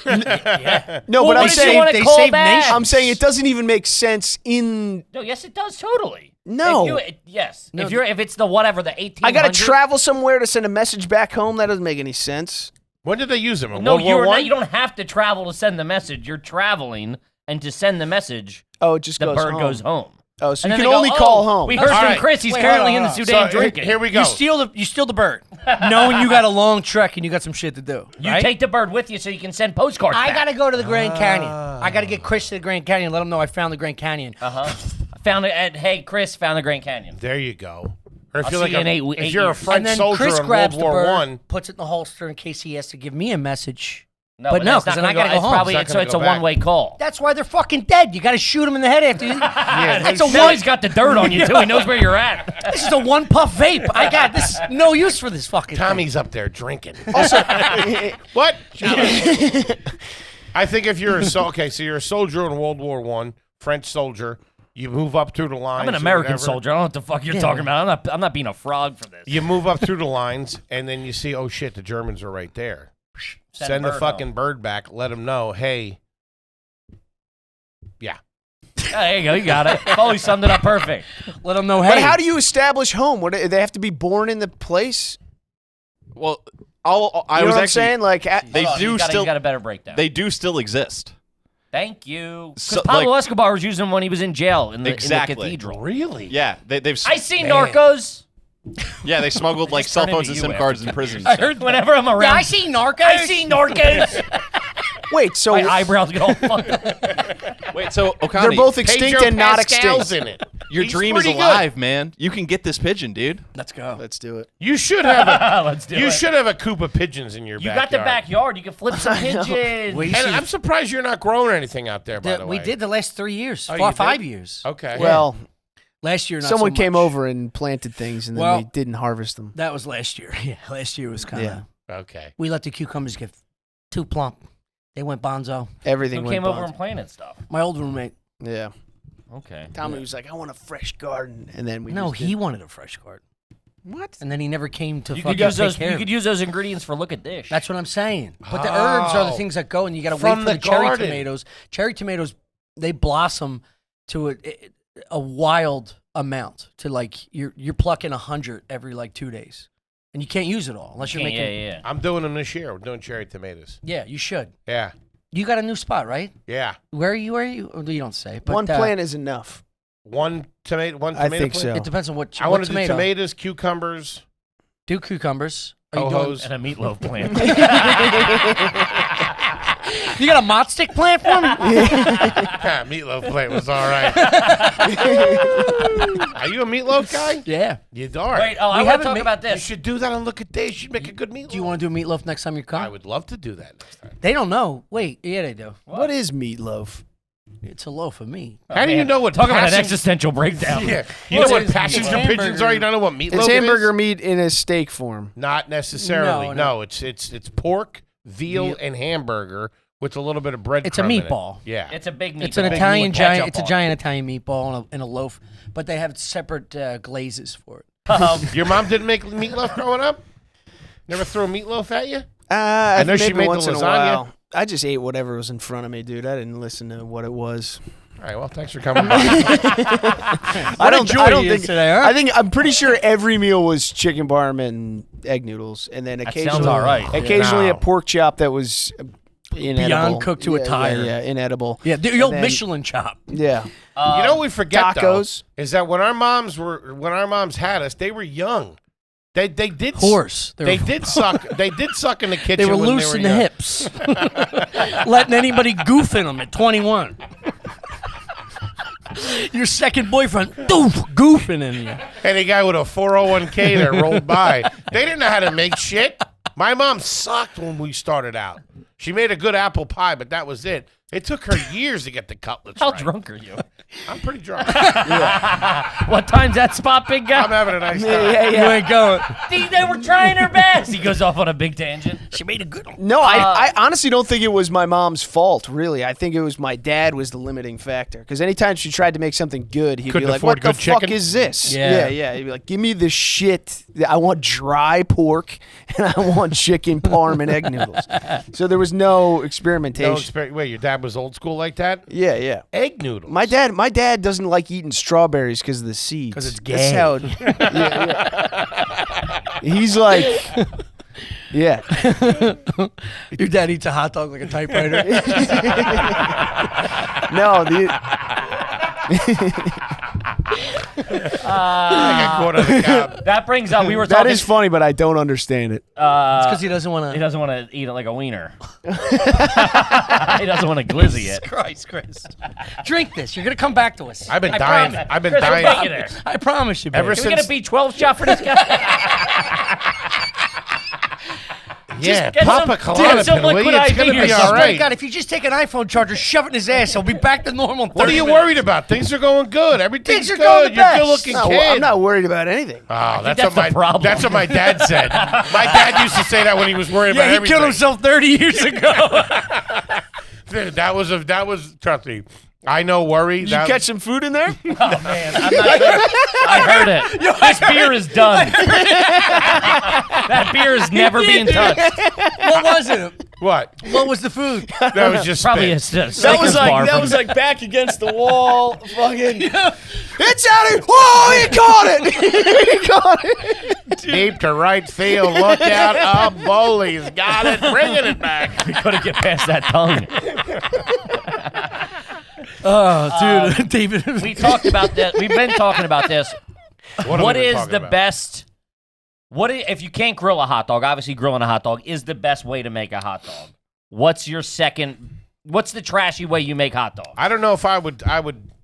No, Well, but I'm what did you saying want to they call save that? nations. I'm saying it doesn't even make sense in. No, yes, it does totally. No. Yes. No, If it's the whatever the 1800s. I got to travel somewhere to send a message back home. That doesn't make any sense. When did they use them? In No, World War I? you don't have to travel to send the message. You're traveling, and to send the message, Oh, it just the goes bird home. goes home. Oh, so And you then can they only go, call "Oh, home. We heard All from right. Chris. He's Wait, currently hold in on, the hold Sudan So, drinking. here we go. You steal the bird, knowing you got a long trek and you got some shit to do. You right? take the bird with you so you can send postcards I back. gotta go to the Grand Canyon. I gotta get Chris to the Grand Canyon. Let him know I found the Grand Canyon. I found it at, hey, Chris found the Grand Canyon. There you go. Or if I'll you're see like you in if eight you're a years. French And then soldier Chris in World grabs the War bird, One, puts it in the holster in case he has to give me a message. No, But no, that's 'cause not then I gonna gotta go home. Probably, It's not so gonna it's a go back. one-way call. That's why they're fucking dead. You gotta shoot them in the head after you. That's a Now one. he's got the dirt on you too. He knows where you're at. This is a one puff vape. I got this. No use for this fucking. Tommy's up there drinking. Also, What? I think if you're so you're a soldier in World War One, French soldier. You move up through the lines. I'm an or American whatever. soldier. I don't know what the fuck you're talking about. I'm not being a frog for this. You move up through the lines, and then you see, oh shit, the Germans are right there. Send the bird fucking home. bird back. Let them know, hey. Yeah. There you go. You got it. Foley summed it up perfect. Let them know. but Hey, how do you establish home? What they have to be born in the place? Well, You I know was what I'm actually saying? Like, They Hold on, do you got still- a better breakdown. they do still exist. Thank you. Because So, Pablo like- Escobar was using them when he was in jail in the Exactly. cathedral. Really? Yeah, they've I seen Man. Narcos. yeah they smuggled like just cell turn phones into and you SIM cards after in prisons. I heard whenever I'm around. Yeah, I see Narcos. I see Narcos. wait, so My eyebrows get all fucked up. Wait, so they're Okani, both extinct Pedro and not Pascal's extinct. in it. your He's dream is pretty good. alive, man. You can get this pigeon, dude. Let's go. Let's do it. You should have a Let's do you it. should have a coop of pigeons in your You backyard. got the backyard. You can flip some pigeons. We And should- I'm surprised you're not growing anything out there, by the way. we did the last 3 years, Oh, you did? 5 years. Okay. Well, Last year, not someone so came much. over and planted things, and then Well- we didn't harvest them. That was last year. Yeah, last year was kind of. Yeah. Okay. We let the cucumbers get too plump. They went bonzo. Everything Who went came over bonzo. and planted stuff? My old roommate. Yeah. Okay. Tommy was like, I want a fresh garden. And then we No, just he did- wanted a fresh garden. What? And then he never came to You fucking could use take those. care You of could it. use those ingredients for look at dish. That's what I'm saying. But the herbs are the Oh. things that go, and you got to wait From for the the cherry garden. tomatoes. Cherry tomatoes, they blossom to a wild amount. To like you're plucking 100 every like 2 days, and you can't use it all unless you're making. Yeah. I'm doing them this year. We're doing cherry tomatoes. Yeah, you should. Yeah. You got a new spot, right? Yeah. Where are you? Well, you don't say. But, One plant is enough. One tomato I think plant? so. It depends on what. I what want to do tomato. tomatoes, cucumbers, Do cucumbers. Are you doing? ho-hos. And a meatloaf plant. You got a mott stick plant for me? Meatloaf plant was all right. Are you a meatloaf guy? Yeah. You are. Wait, I We want haven't to talk made- about You this. should do that on Look at Days. You'd make a good meatloaf. Do you want to do meatloaf next time you come? I would love to do that next time. They don't know. Wait, yeah, they do. What is meatloaf? It's a loaf of meat. How do you know what Talk about an passion- existential breakdown. Yeah. You Well, know what it's passenger hamburger. pigeons are? You don't know what meatloaf It's is? hamburger meat in a steak form. Not necessarily. No, No, it's pork, veal, and hamburger with a little bit of bread. It's a meatball. Yeah. It's a big meatball. It's an big Italian meat with ketchup giant. It's a on it. giant Italian meatball in a loaf, but they have separate glazes for it. Your mom didn't make meatloaf growing up? Never threw a meatloaf at you? I know she maybe made the once in a lasagna. while. I just ate whatever was in front of me, dude. I didn't listen to what it was. All right, well, thanks for coming by. I don't he is think today, huh? I think I'm pretty sure every meal was chicken parm and egg noodles, and then occasionally, sounds all right. occasionally No. a pork chop that was inedible. Beyond cooked to a Yeah, tire. Yeah, inedible. Yeah, the old then- Michelin chop. Yeah. You know what we forget, Tacos. though, is that when our moms had us, they were young. They did Horse. They did suck. They did suck in the kitchen. They were when loose they in were the young. hips, letting anybody goof in them at 21. Your second boyfriend, goofing in you. Any guy with a 401k that rolled by. They didn't know how to make shit. My mom sucked when we started out. She made a good apple pie, but that was it. It took her years to get the cutlets How right. drunk are you? I'm pretty drunk. What time's that spot, big guy? I'm having a nice time. You ain't going. They were trying her best. He goes off on a big tangent. She made a good one. No, I honestly don't think it was my mom's fault, really. I think it was my dad was the limiting factor. Because anytime she tried to make something good, he'd Couldn't be like, afford what the good fuck chicken?" is this? Yeah. Yeah. He'd be like, give me the shit. I want dry pork, and I want chicken parm and egg noodles. So there was no experimentation. Wait, your dad was old school like that? Yeah. Egg noodles. My dad doesn't like eating strawberries because of the seeds. 'Cause it's That's gay. how He's like, yeah. Your dad eats a hot dog like a typewriter. No, I got caught on the cob. That brings up. We were that talking. is funny, but I don't understand it. Because he doesn't want He to. doesn't want to eat it like a wiener. He doesn't want to glizzy it. Christ, Chris. Drink this. You're going to come back to us. I've been I dying. promise. I've been Chris, we're dying. making it. I promise you, baby. Ever Can we get a since- B12 shot for this guy? Yeah, get pop a some- Klonopin, some will liquid you? It's IV going to or be something. all My right. God, if you just take an iPhone charger, shove it in his ass, he'll be back to normal. in What are 30 you minutes. worried about? Things are going good. Everything's Things are good. going the You're a best. good-looking No, kid. I'm not worried about anything. Oh, that's what the my problem. That's what my dad said. My dad used to say that when he was worried about Yeah, he everything. killed himself 30 years ago. Dude, that was trust me. I know worry. Did you catch some food in there? Oh man, I'm not sure. I heard it. This beer is done. That beer is never being touched. What was it? what? What was the food? That was just Probably a spit. Snickers bar. from- back against the wall. Fucking. It's out of. Whoa! He caught it. He caught it. Deep to right field. Look out. Oh, Bowley's got it. Bringing it back. We couldn't get past that tongue. Oh, dude, David. We talked about this. We've been talking about this. What What have we been is talking the about? best? If you can't grill a hot dog? Obviously, grilling a hot dog is the best way to make a hot dog. What's your second? What's the trashy way you make hot dog? I don't know if I would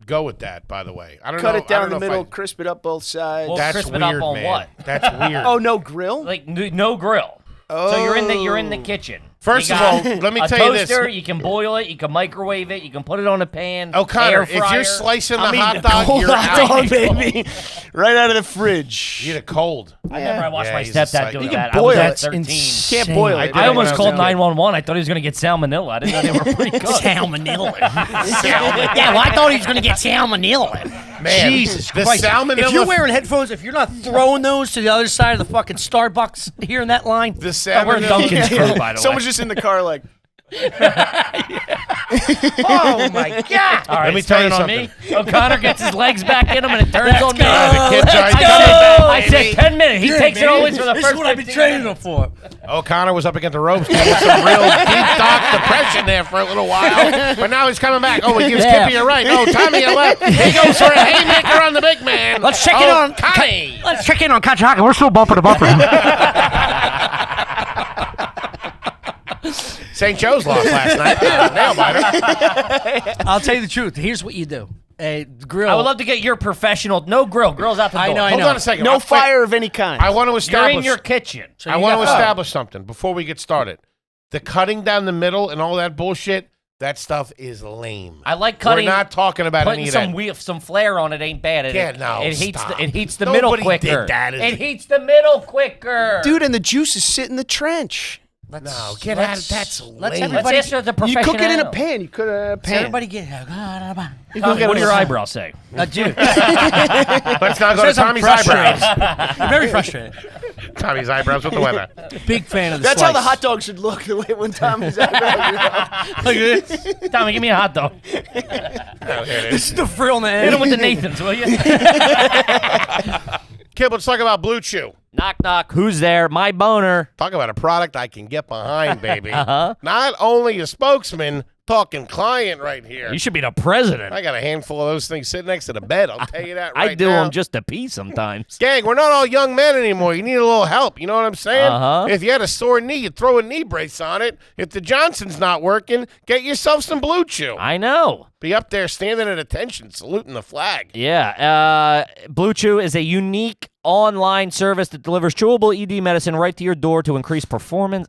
go with that, by the way. I don't Cut know. it down I don't the know if middle, I- crisp it up both sides. Well, That's crisp it weird, up on man. what? That's weird. Oh, no grill? Like no grill. So you're in the kitchen. First You of got all, let me a tell you this. toaster, you can boil it, you can microwave it, you can put it on a pan. O'Connor, air if fryer. you're slicing the I'm hot eating a dog, cold you're hot out. dog, baby. Right out of the fridge. You get a cold. I remember I watched Yeah, my he's a stepdad psycho. doing You can that. boil I was it. at It's 13. Can't boil it. I almost Yeah. called 911. I thought he was going to get salmonella. I didn't know they were pretty good. Salmonella. Yeah, well, I thought he was going to get salmonella. Man, Jesus the Christ. salmonella. If you're wearing headphones, if you're not throwing those to the other side of the fucking Starbucks here in that line, the Oh, we're in salmonella. Duncan's crew, by the way. Someone's just in the car like, Oh my God! All right, Let me it's tell you turning on me. O'Connor gets his legs back in him, and it turns on me. The kid Let's tried go. to I said 10 minutes. He takes it always for the This first is what I've been 15 training minutes. him for. O'Connor was up against the ropes with some real deep, dark depression there for a little while. But now he's coming back. Oh, he gives Yeah. Kippy a right. Oh, Tommy a left. He goes for a haymaker on the big man. Let's check it on Connie. Let's check in on Kachaka. We're still bumper to bumper. St. Joe's lost last night. Nail biter. I'll tell you the truth. Here's what you do. A grill. I would love to get your professional. No grill. Grill's out the door. I know, I Hold know. on a second. No Wait. fire of any kind. I want to You're establish. in your kitchen. I want to establish something before we get started. The cutting down the middle and all that bullshit, that stuff is lame. I like cutting. We're not talking about any Putting of that. some flair on it ain't bad. Yeah, no, it heats stop. it heats the Nobody middle did quicker. that, is It it? heats the middle quicker. Dude, and the juices sit in the trench. No, get out of that's lame. Let's everybody- ask her the You professional. cook it in a pan. You could a pan. Everybody get. Tommy, what do your eyebrows say? Dude, Let's not go to Says I'm Tommy's frustrated. eyebrows. I'm very frustrated. Tommy's eyebrows with the weather. Big fan of the That's how the slice. hot dog should look. The way when Tommy's out. Look at this. Tommy, give me a hot dog. Oh, here it is. This is the frill in the Hit him end. with the Nathans, will you? Kid, let's talk about Blue Chew. Knock, knock. Who's there? My boner. Talk about a product I can get behind, baby. Uh-huh. Not only a spokesman, talking client right here. You should be the president. I got a handful of those things sitting next to the bed. I'll tell you that right I do now. them just to pee sometimes. Gang, we're not all young men anymore. You need a little help. You know what I'm saying? Uh-huh. If you had a sore knee, you throw a knee brace on it. If the Johnson's not working, get yourself some Blue Chew. I know. Be up there standing at attention, saluting the flag. Yeah. Blue Chew is a unique online service that delivers chewable ED medicine right to your door to increase performance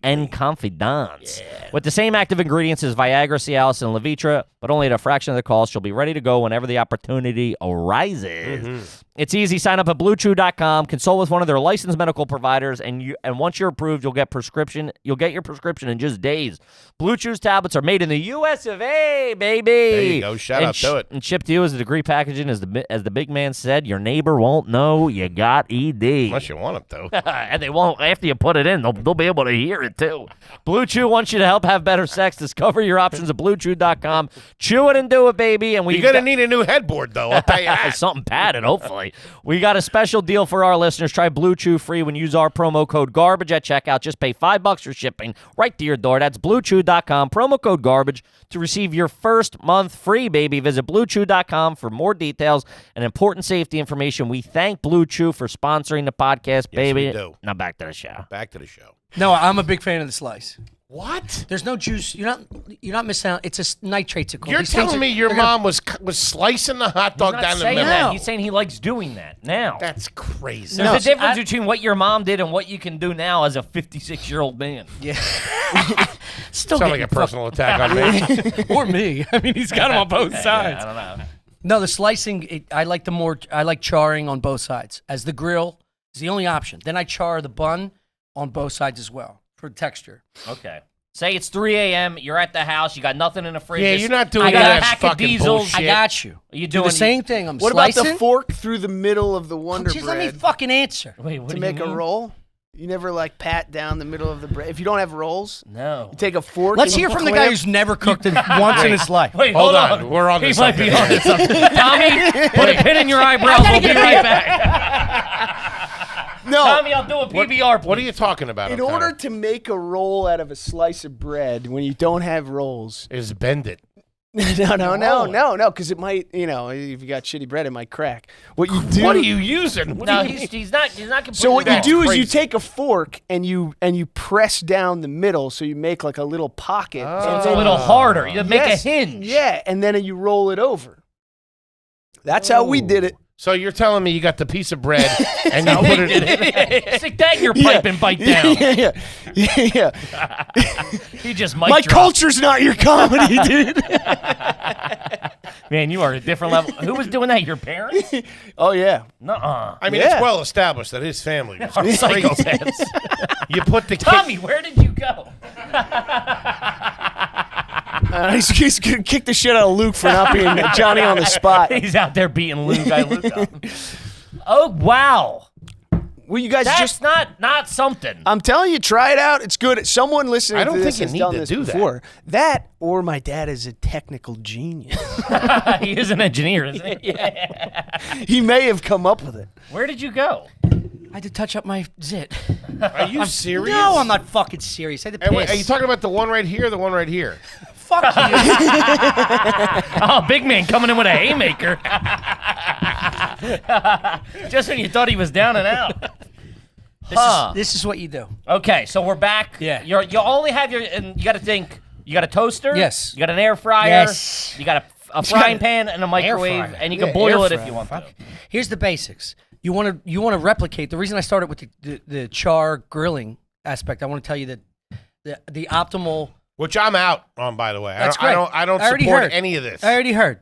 and confidence. Yeah. With the same active ingredients as Viagra, Cialis, and Levitra, but only at a fraction of the cost, you'll be ready to go whenever the opportunity arises. Mm-hmm. It's easy. Sign up at BlueChew.com. Consult with one of their licensed medical providers, and once you're approved, you'll get your prescription in just days. Blue Chew's tablets are made in the U.S. of A, baby. There you go. Shout out to it. And shipped to you as a degree packaging, as the big man said. Your neighbor won't know you got ED. Unless you want them to. And they won't. After you put it in, they'll be able to hear it too. Blue Chew wants you to help have better sex. Discover your options at BlueChew.com. Chew it and do it, baby. And You're going to need a new headboard, though. I'll tell you that. something padded, hopefully. We got a special deal for our listeners. Try Blue Chew free when you use our promo code GARBAGE at checkout. Just pay $5 for shipping right to your door. That's BlueChew.com. Promo code GARBAGE to receive your first month free, baby. Visit BlueChew.com for more details and important safety information. We thank Blue Chew for sponsoring the podcast, baby. we do. Now back to the show. Back to the show. No, I'm a big fan of the slice. What? There's no juice. You're not missing out. It's a nitrates. You're telling me your mom was slicing the hot dog He's not down the saying middle? that. No. He's saying he likes doing that now. That's crazy. There's No, a difference I- between what your mom did and what you can do now as a 56-year-old man. Yeah. Still Sounds like getting a personal attack on me. or me. I mean, he's got them on both sides. I don't know. No, the slicing. I like charring on both sides. As the grill is the only option. Then I char the bun on both sides as well for texture. Okay. Say it's 3 a.m. You're at the house. You got nothing in the fridge. Yeah, you're not doing I got that a pack fucking of diesels. bullshit. I got you. You Do doing the same thing. I'm What about slicing. the fork through the middle of the Wonder Just let me Bread fucking answer. Wait, what to do make you a mean? roll? You never like pat down the middle of the bread. If you don't have rolls, No. you take a fork. Let's and you hear from the clamp- guy who's never cooked it once in his life. Wait, Hold hold on. We're on He this might be something. on to something. Tommy, put a pin in your eyebrows. We'll be right back. No. Tommy, I'll do a PBR. What are you talking about? In O'Connor? order to make a roll out of a slice of bread when you don't have rolls, Is bend it. no, because it might, if you got shitty bread, it might crack. What you do? What are you using? What No, do you mean? he's not completely So what you wrong. do is you crazy. take a fork and you press down the middle, so you make like a little pocket. Oh. It's a little harder. You make a Yes, hinge. Yeah, and then you roll it over. That's how we did it. So you're telling me you got the piece of bread and you put it in. Stick that in your pipe and bite down. Yeah. He just mic My drop. culture's not your comedy, dude. Man, you are at a different level. Who was doing that? Your parents? Oh yeah. Nuh-uh. I mean, Yeah. it's well established that his family was Are crazy. psychopaths. You put the kid. Tommy, where did you go? He's gonna kick the shit out of Luke for not being Johnny on the spot. He's out there beating Luke. Oh, wow. Well, you guys That's just. not something. I'm telling you, try it out. It's good. Someone listening I don't to this think you has need done to this do that. before. That or my dad is a technical genius. He is an engineer, isn't he? He may have come up with it. Where did you go? I had to touch up my zit. Are you serious? No, I'm not fucking serious. I had to Hey, piss. wait, are you talking about the one right here or the one right here? Fuck you. Oh, big man coming in with a haymaker. Just when you thought he was down and out. This is what you do. Okay, so we're back. Yeah. You only have your, and you got to think, you got a toaster. Yes. You got an air fryer. Yes. You got a frying pan and a microwave, fryer. and you can Yeah, boil air it if fryer. you want to. Here's the basics. You want to replicate. The reason I started with the char grilling aspect, I want to tell you that the optimal. Which I'm out on, by the way. That's I great. don't I already support heard. any of this. I already heard.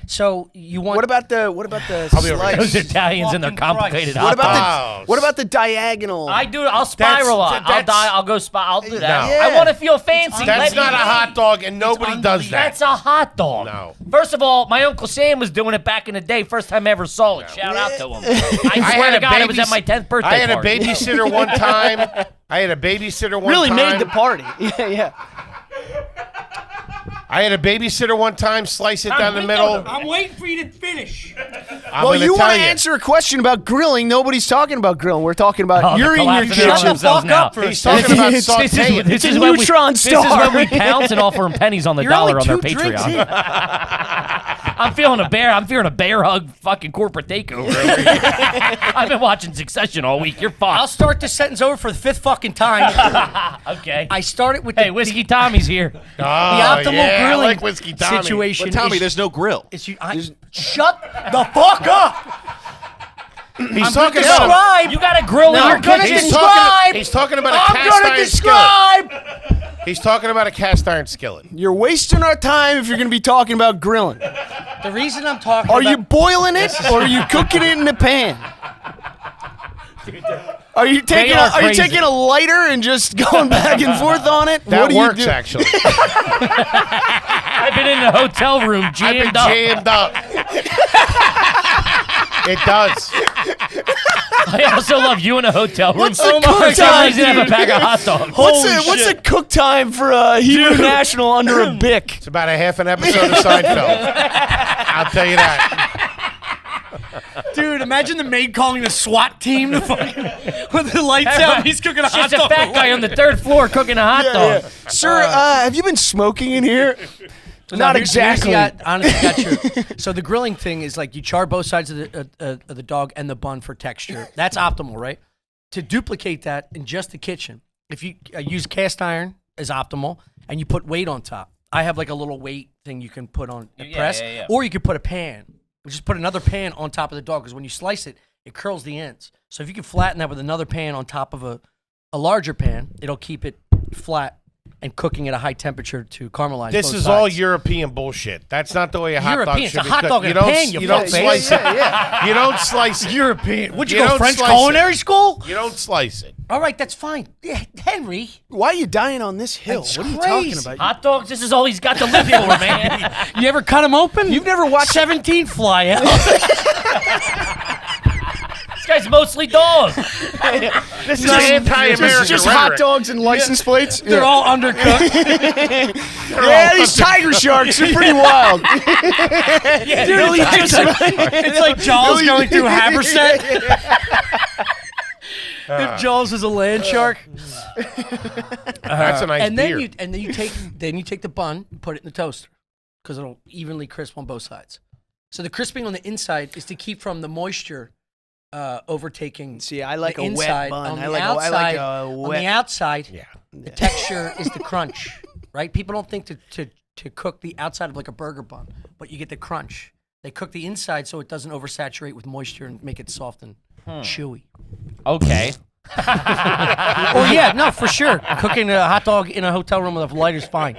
So you want What about the I'll be over here. Those slice? Italians and their Fucking complicated What hot dogs. about Oh, what about the diagonal? I'll spiral on. I'll go I'll do that. No. I want to feel fancy. That's Let not me a be. hot dog, and nobody does that. That's a hot dog. No. First of all, my Uncle Sam was doing it back in the day. First time I ever saw it. Shout out to him. I swear to God, it was at my 10th birthday I had a party. babysitter one time. really made the party. Yeah. I had a babysitter one time, slice it down the middle. I'm waiting for you to finish. Well, you want to answer a question about grilling. Nobody's talking about grilling. We're talking about you're in your collapsing kitchen. on themselves now. He's talking about It's- sauteing. This a is when neutron This is star. when we pounce and offer them pennies on the You're dollar only on their 2 drinks in. Patreon. I'm feeling a bear hug fucking corporate takeover over here. I've been watching Succession all week. You're I'll fucked. start this sentence over for the 5th fucking time. Okay. I started with Hey, Whiskey Tommy's here. The optimal I grilling like Whiskey Tommy. situation. But Tommy, is- there's no grill. Shut the fuck up. He's talking about. Describe. You got a grill in No, your I'm gonna kitchen. describe. He's talking about a I'm cast gonna iron skillet. describe. He's talking about a cast iron skillet. You're wasting our time if you're going to be talking about grilling. The reason I'm talking Are about you boiling it or are you cooking it in the pan? Are you taking are are you crazy. taking a lighter and just going back and forth on it? That what do works, you do? actually. I've been in the hotel room I've been jammed up. jammed up. It does. I also love you in a hotel room. What's the For cook some time, reason, I have a dude? bag of hot dogs. What's the cook time for a Hebrew national under a Bic? It's about a half an episode of Seinfeld. I'll tell you that. Dude, imagine the maid calling the SWAT team to fucking with the lights out. He's cooking a hot Just a dog. fat guy on the 3rd floor cooking a hot dog. Sir, have you been smoking in here? Not exactly. Honestly, got true. So the grilling thing is like you char both sides of the dog and the bun for texture. That's optimal, right? To duplicate that in just the kitchen, if you use cast iron is optimal, and you put weight on top. I have like a little weight thing you can put on a press, yeah. or you could put a pan. Just put another pan on top of the dog because when you slice it, it curls the ends. So if you can flatten that with another pan on top of a larger pan, it'll keep it flat and cooking at a high temperature to caramelize. This both is sides. all European bullshit. That's not the way a hot dog European. should It's a be hot cooked. dog in you a don't, pan, you you don't fuckface. slice it. You don't slice it. European. Would you You go don't French slice culinary school? You don't slice it. All right, that's fine. Yeah, Henry. Why are you dying on this hill? That's What are you crazy. talking about? Hot dogs, this is all he's got to live for, man. You ever cut them open? You've never watched 17 fly out. This guy's mostly dog. This is anti-American just hot rhetoric. dogs and license plates? They're all undercooked. Yeah, these tiger sharks are pretty wild. Dude, it's like Jaws going through Haversack. If Jaws is a land shark. That's a nice and beer. then you take the bun and put it in the toaster because it'll evenly crisp on both sides. So the crisping on the inside is to keep from the moisture overtaking. See, I like the a wet inside. bun. On I the like outside, a on wet. the outside, Yeah. the texture is the crunch, right? People don't think to cook the outside of like a burger bun, but you get the crunch. They cook the inside so it doesn't oversaturate with moisture and make it soft and chewy. Okay. Oh yeah, no, for sure. Cooking a hot dog in a hotel room with a lighter's fine.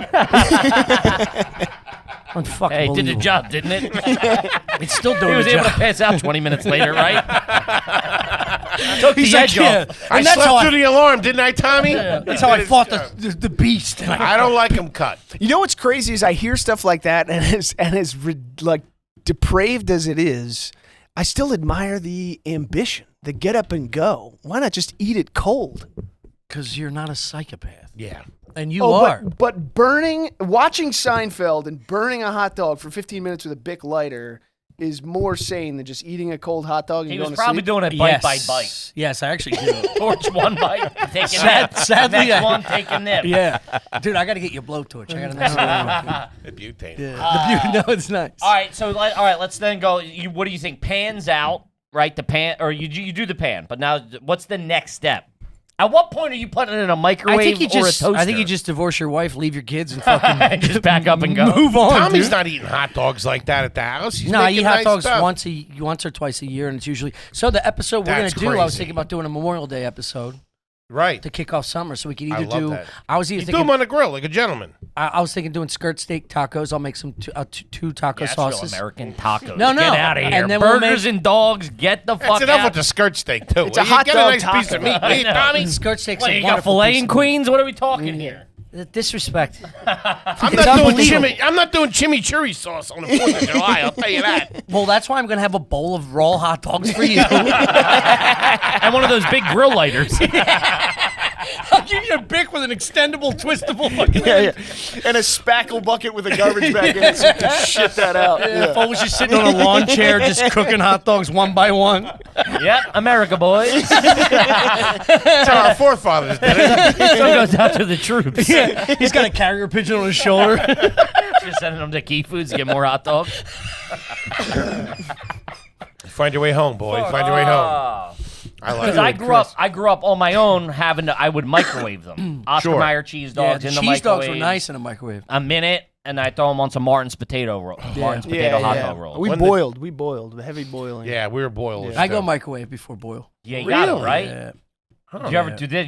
Unfucking Hey, it did the believable. job, didn't it? It's still He doing was the able to job. pass out 20 minutes later, right? Took He's the like, edge yeah. off. I And that's slept how through the alarm, didn't I, Tommy? That's how I fought the beast. I don't like them cut. You know what's crazy is I hear stuff like that, and as like depraved as it is, I still admire the ambition, the get up and go. Why not just eat it cold? Because you're not a psychopath. Yeah. And you are. But watching Seinfeld and burning a hot dog for 15 minutes with a Bic lighter is more sane than just eating a cold hot dog and He going was to probably sleep. doing it bite by bite. Yes, I actually do. Torch one bite, take a nip. Sadly, Next one, take a nip. Yeah. Dude, I got to get you a blowtorch. I got to The butane. No, it's nice. All right, so let's then go. What do you think? Pans out, right? The pan, or you do the pan, but now what's the next step? At what point are you putting it in a microwave or a toaster? I think you just divorce your wife, leave your kids, and fucking just back up and go. move on. Tommy's dude. not eating hot dogs like that at the house. He's No, I making eat hot nice dogs stuff. once or twice a year, and it's usually so. The episode we're That's gonna do, I was crazy. thinking about doing a Memorial Day episode Right. to kick off summer, so we could I either love do. that. I was You either do them thinking. on the grill like a gentleman. I was thinking doing skirt steak tacos. I'll make some two taco That's real sauces. American tacos. No, no. Get out of here. And then we'll Burgers and dogs. Get the That's fuck enough out. with the skirt steak, too. It's a Will you hot get dog a nice piece of meat, taco. will you, Tommy? Skirt steaks. What, a you got wonderful filet piece and of queens? What are we talking here? meat. Disrespect. I'm It's not doing unbelievable. I'm not doing chimichurri sauce on the 4th of July, I'll tell you that. Well, that's why I'm gonna have a bowl of raw hot dogs for you. And one of those big grill lighters. I'll give you a Bic with an extendable, twistable fucking. Yeah. And a spackle bucket with a garbage bag in it so you can shit that out. Yeah. Folks just sitting on a lawn chair, just cooking hot dogs one by one. Yep, America, boys. That's how our forefathers did it. So goes out to the troops. Yeah, he's got a carrier pigeon on his shoulder. Just sending them to Key Foods to get more hot dogs. Find your way home, boy. Find your way home. I like Because it. I grew up on my own I would microwave them. Oscar Sure. Mayer cheese dogs in the cheese microwave. dogs were nice in a microwave. A minute, and I throw them on some Martin's potato roll. Martin's potato hot dog roll. We When boiled, heavy boiling. Yeah, we were boiled. I go microwave before boil. Yeah, you got it, Really? right? Yeah. Did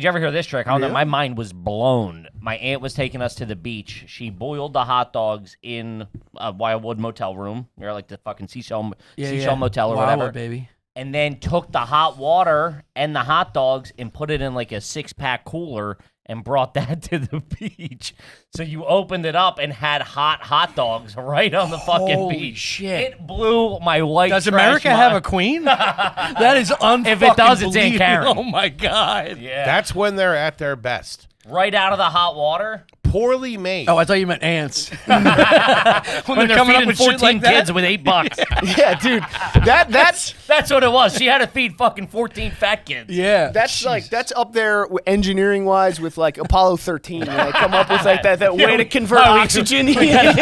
you ever hear this trick? I don't know. My mind was blown. My aunt was taking us to the beach. She boiled the hot dogs in a Wildwood motel room. You're like the fucking Seashell Motel or Wildwood, whatever. baby. And then took the hot water and the hot dogs and put it in like a 6-pack cooler and brought that to the beach. So you opened it up and had hot dogs right on the fucking Holy beach. shit. It blew my white Does trash America mind. have a queen? That is unfucking If it does, it's Aunt Karen. Oh my god. Yeah. That's when they're at their best. Right out of the hot water. Poorly made. Oh, I thought you meant ants. When they're they're coming up feeding with 14 shit like that? kids with $8. Yeah, dude. That's That's what it was. She had to feed fucking 14 fat kids. Yeah. that's up there engineering wise with like Apollo 13. When they come up with like that way to convert Oh, we- oxygen. We gotta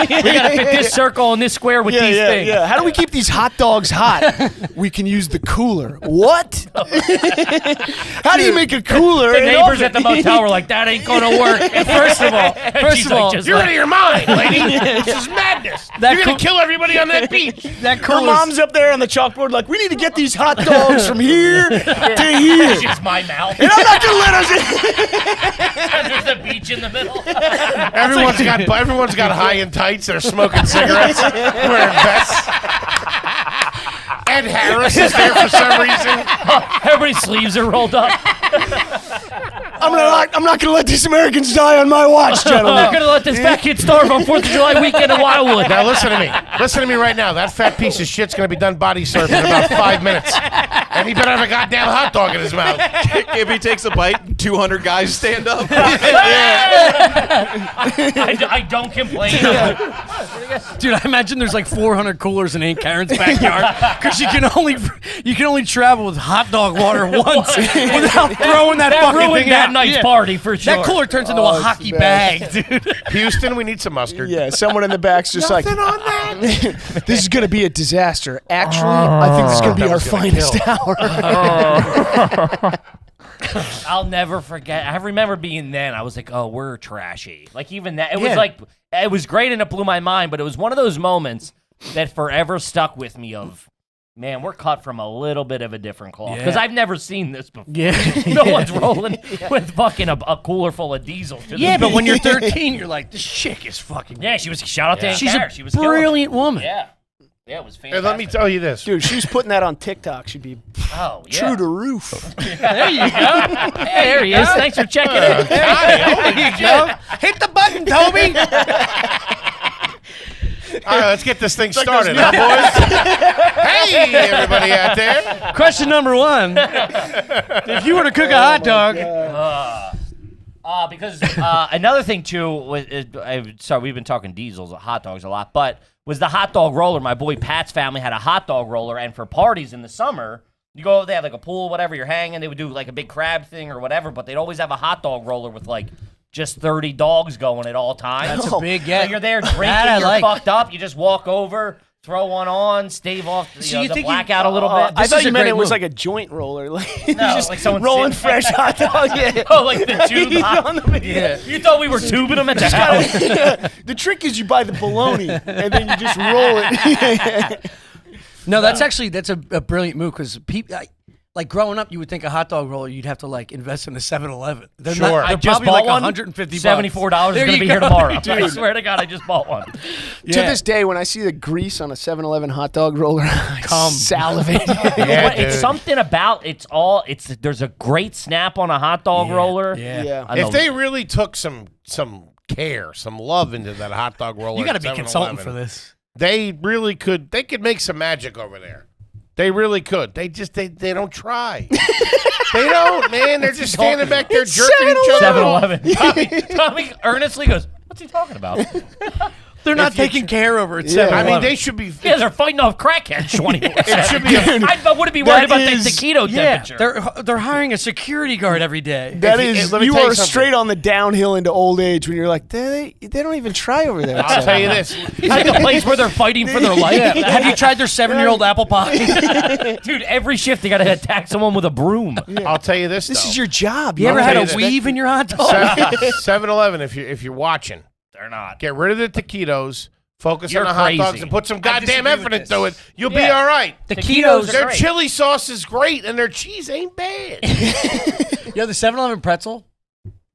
fit this circle and this square with these things. Yeah. How do we keep these hot dogs hot? We can use the cooler. What? How do you make a cooler? The in neighbors oven? at the motel were like, "That ain't gonna work." And first of all, You're out of your mind, lady. This is madness. That You're going cool- to kill everybody on that beach. that Her cooler. mom's up there on the chalkboard like, we need to get these hot dogs from here to here. It's just my mouth. And I'm not gonna let us. There's a beach in the middle. Everyone's got high and tights. They're smoking cigarettes, wearing vests. Ed Harris is there for some reason. Everybody's sleeves are rolled up. I'm not gonna let these Americans die on my watch, I'm gentlemen. not gonna let this fat kid starve on 4th of July weekend in Wildwood. Now listen to me. Listen to me right now. That fat piece of shit's going to be done body surfing in about 5 minutes. And he better have a goddamn hot dog in his mouth. If he takes a bite, 200 guys stand up. I don't complain. Dude, I imagine there's like 400 coolers in Aunt Karen's backyard because you can only travel with hot dog water once without throwing that fucking Ruined thing that out. night's Yeah. party for sure. That cooler turns into a hockey bag, dude. Houston, we need some mustard. Yeah, someone in the back's just Nothing like, on that. this is gonna be a disaster. Actually, I think this is gonna be That our was gonna finest kill. hour. I'll never forget. I remember being then. I was like, "Oh, we're trashy." Like even that. It Yeah. was like it was great and it blew my mind. But it was one of those moments that forever stuck with me. Of man, we're cut from a little bit of a different cloth because Yeah. I've never seen this before. Yeah. No one's rolling with fucking a cooler full of diesel. To the Yeah, but beach. when you're 13, you're like, this chick is fucking. Yeah, she was. Shout out to Aunt She's Karen. a She was killing it. brilliant woman. Yeah, it was fantastic. And let me tell you this. Dude, she was putting that on TikTok. She'd be Oh, yeah. true to roof. There you go. Hey, there he is. Thanks for checking in. There you go. Hit the button, Toby. right, let's get this thing started, huh, boys? Hey, everybody out there. Question number 1. If you were to cook a hot dog, Because another thing too was sorry, we've been talking diesels, hot dogs a lot, but was the hot dog roller. My boy Pat's family had a hot dog roller, and for parties in the summer, you go, they have like a pool, whatever, you're hanging, they would do like a big crab thing or whatever, but they'd always have a hot dog roller with like just 30 dogs going at all times. That's a big get. So you're there drinking, That I you're like. fucked up, you just walk over, throw one on, stave off So you the think blackout a little bit. I This thought is a you meant great it was move. like a joint roller, like No, just like someone rolling sitting- fresh hot dog. Yeah. Oh, like the tube hot You thought we were tubing them at the house? The trick is you buy the bologna and then you just roll it. no, that's a brilliant move because people. Like growing up, you would think a hot dog roller, you'd have to like invest in a 7-Eleven. They're Sure. They're I just probably bought like one. $150. $74 is There going to you be here go. tomorrow. I swear to God, I just bought one. To Yeah. this day, when I see the grease on a 7-Eleven hot dog roller, I salivate. Yeah, It's dude. something about there's a great snap on a hot dog roller. Yeah. I If know- they really took some care, some love into that hot dog roller, You got to at be 7-Eleven, consulting for this. They really could. They could make some magic over there. They really could. They don't try. They don't, man. They're just standing back there jerking each other. 7-Eleven. Tommy earnestly goes, "What's he talking about?" They're not taking care over at 7-Eleven. I mean, they should be. Yeah, they're fighting off crackheads 24/7. It should be. I wouldn't be worried That about the is- keto yeah, temperature. they're hiring a security guard every day. That If you- is, let me you tell you are something. straight on the downhill into old age when you're like, they don't even try over there. I'll tell you this. It's like a place where they're fighting for their life. Have you tried their 7-year-old apple pie? Dude, every shift they got to attack someone with a broom. I'll tell you this. This though. is your job. You ever I'll had tell a you this. weave in your hot dog? 7-Eleven. If you're watching, They're not. get rid of the taquitos. Focus You're on the hot dogs crazy. and put some goddamn disagree effort with into it. You'll be Yeah. all right. The Taquitos ketos. are Their great. chili sauce is great and their cheese ain't bad. Yo, the 7-Eleven pretzel,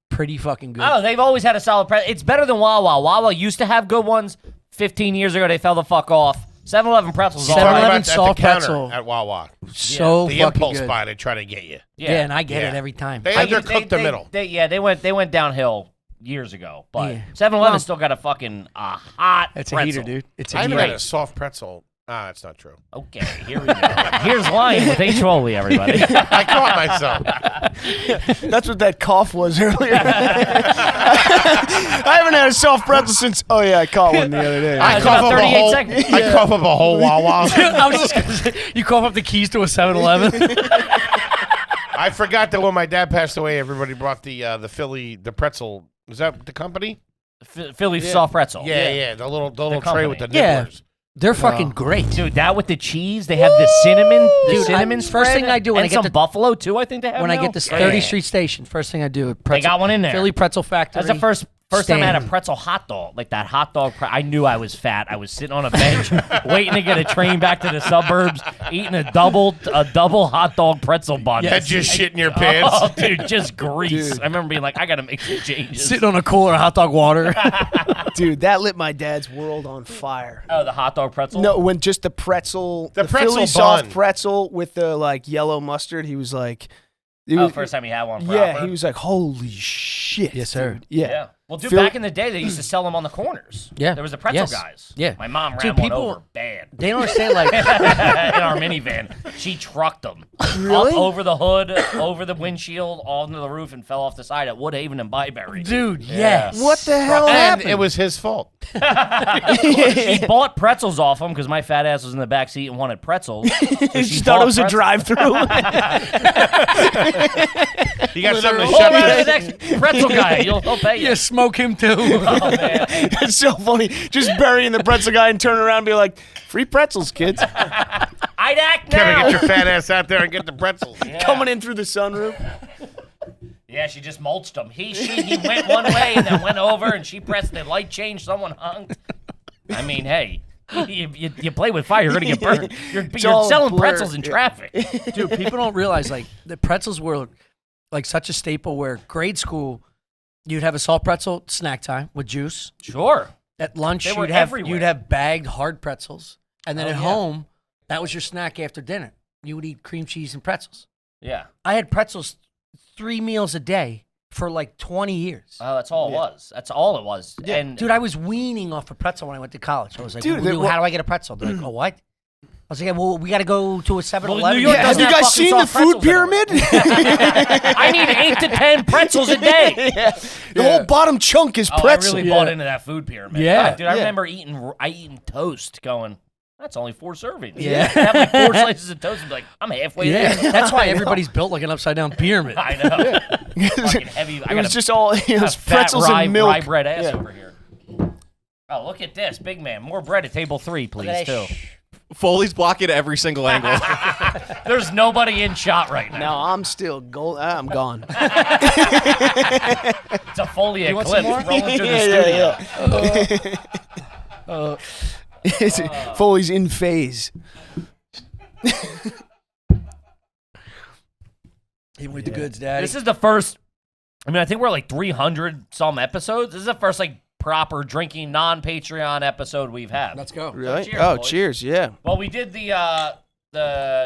pretty fucking good. Oh, they've always had a solid pretzel. It's better than Wawa. Wawa used to have good ones. 15 years ago, they fell the fuck off. 7-Eleven pretzels. all Talking right. 7-Eleven about at soft the counter pretzel. at Wawa. so The fucking impulse good. buy they try to get you. Yeah, and I get Yeah. it every time. They undercooked the middle. They went downhill years ago, but Yeah. 7-Eleven Well, still got a fucking hot It's a pretzel. heater, dude. It's a I haven't heater. had a soft pretzel. That's not true. Okay, here we go. Here's Lion with H. Foley, everybody. I caught myself. That's what that cough was earlier. I haven't had a soft pretzel since. Oh yeah, I caught one the other day. I it's cough about up a 38 whole. seconds. I cough up a whole Wawa. I was just gonna say, you cough up the keys to a 7-Eleven. I forgot that when my dad passed away, everybody brought the Philly pretzel. Is that the company? Philly soft pretzel. Yeah. The little tray company. with the Yeah. nibblers. They're fucking great. Dude, that with the cheese, they have the cinnamon, Dude, cinnamon first spread, thing I do when and I get some to- buffalo too. I think they have When I now. get to Yeah. 30th Street Station, first thing I do, pretzel, got one in there. Philly Pretzel Factory. That's the first time I had a Stand. pretzel hot dog. Like that hot dog. I knew I was fat. I was sitting on a bench waiting to get a train back to the suburbs, eating a double hot dog pretzel bun. Had just shit in your pants. Oh, dude, just grease. I remember being like, I got to make some changes. Sitting on a cooler of hot dog water. Dude, that lit my dad's world on fire. Oh, the hot dog pretzel? No, when just the pretzel, The pretzel Philly soft bun. pretzel with the like yellow mustard, he was like, Oh, first time you had one proper? yeah, he was like, holy shit. Yes, sir. dude. Yeah. Yeah. Well, dude, Phil- back in the day, they used to sell them on the corners. Yeah. There was the pretzel Yes. guys. Yeah. My mom ran Dude, one people- over bad. They don't understand, like, In our minivan. She trucked them. Really? Up over the hood, over the windshield, onto the roof, and fell off the side at Woodhaven and Byberry. dude, yes. What the hell And happened? it was his fault. She bought pretzels off him because my fat ass was in the back seat and wanted pretzels. So she thought it was a drive-through. You got something to Oh, shut man, the this. next pretzel guy. He'll pay you. Yeah, smoke him too. Oh, man. It's so funny. Just burying the pretzel guy and turning around and be like, free pretzels, kids. I'd act Kevin, now. get your fat ass out there and get the pretzels. Coming in through the sunroof. Yeah, she just mulched him. He went one way and then went over, and she pressed the light change. Someone hung. I mean, hey, you play with fire, you're gonna get burned. You're all a selling blur. pretzels in traffic. Dude, people don't realize, like, the pretzels were, like, such a staple where grade school, you'd have a salt pretzel snack time with juice. Sure. At lunch, They were you'd have everywhere. bagged hard pretzels. And then Oh, at yeah. home, that was your snack after dinner. You would eat cream cheese and pretzels. Yeah. I had pretzels 3 meals a day for like 20 years. Oh, that's all it was. That's all it was. Yeah. And Dude, I was weaning off a pretzel when I went to college. I was like, Dude, how do I get a pretzel? They're like, oh, what? I was like, well, we got to go to a 7-Eleven. Well, New York Have doesn't you have guys fucking seen the soft food pretzels anymore. pyramid? I need 8 to 10 pretzels a day. The whole bottom chunk is Oh, pretzel. I really bought into that food pyramid. Yeah. God, dude, I Yeah. remember eating toast going, that's only 4 servings. Yeah. Have like 4 slices of toast and be like, I'm halfway Yeah, there. that's why everybody's built like an upside-down pyramid. I know. Fucking heavy. I It got was just all it was fat pretzels rye, and milk. rye bread ass Yeah. over here. Oh, look at this. Big man. More bread at table 3, please, too. Foley's blocking every single angle. There's nobody in shot right now. No, I'm still gold. I'm gone. It's a Foley want eclipse some more? rolling through the studio. Foley's in phase. Even with the goods, Daddy. This is the first, I mean, I think we're like 300 some episodes. This is the first like proper drinking non-Patreon episode we've had. Let's go. Really? cheers, Oh, boys. cheers! Yeah. Well, we did the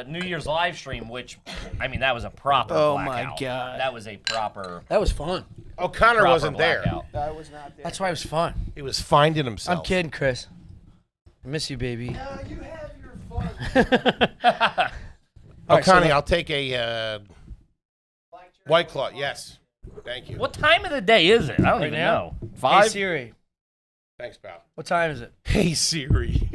New Year's live stream, which, I mean, that was a proper Oh, my blackout. God. That was a proper That was fun. O'Connor proper wasn't there. blackout. I was not there. That's why it was fun. He was finding himself. I'm kidding, Chris. I miss you, baby. You have your fun. Oh, Alright, so Connie, that- I'll take a White Claw. Yes. Thank you. What time of the day is it? I don't even now? know. Hey, 5? Siri. Thanks, pal. What time is it? Hey, Siri.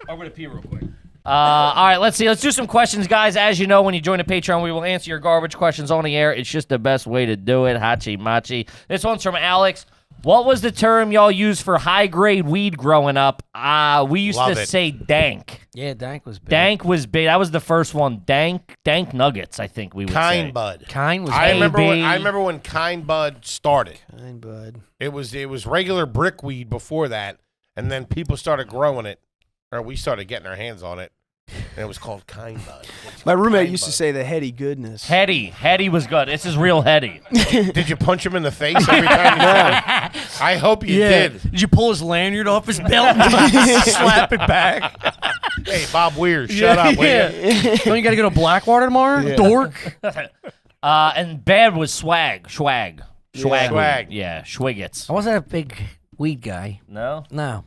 I'm going to pee real quick. All right, let's see. Let's do some questions, guys. As you know, when you join the Patreon, we will answer your garbage questions on the air. It's just the best way to do it. Hachi machi. This one's from Alex. What was the term y'all used for high-grade weed growing up? We used Love to it. say dank. Yeah, Dank was big. Dank was big. That was the first one. Dank nuggets, I think we would say. Kind Bud. Kind was I big. remember when Kind Bud started. Fine, bud. It was regular brick weed before that, and then people started growing it, or we started getting our hands on it, and it was called Kind Bud. My roommate Kind used to Bud. say the heady goodness. Heady was good. This is real heady. Did you punch him in the face every time you said it? I hope you Yeah. did. Did you pull his lanyard off his belt and slap it back? Hey, Bob Weir, shut up, will you? Don't you got to go to Blackwater tomorrow? Dork. And bad was swag. Swag. Swag. Yeah, schwiggets. I wasn't a big weed guy. No? No.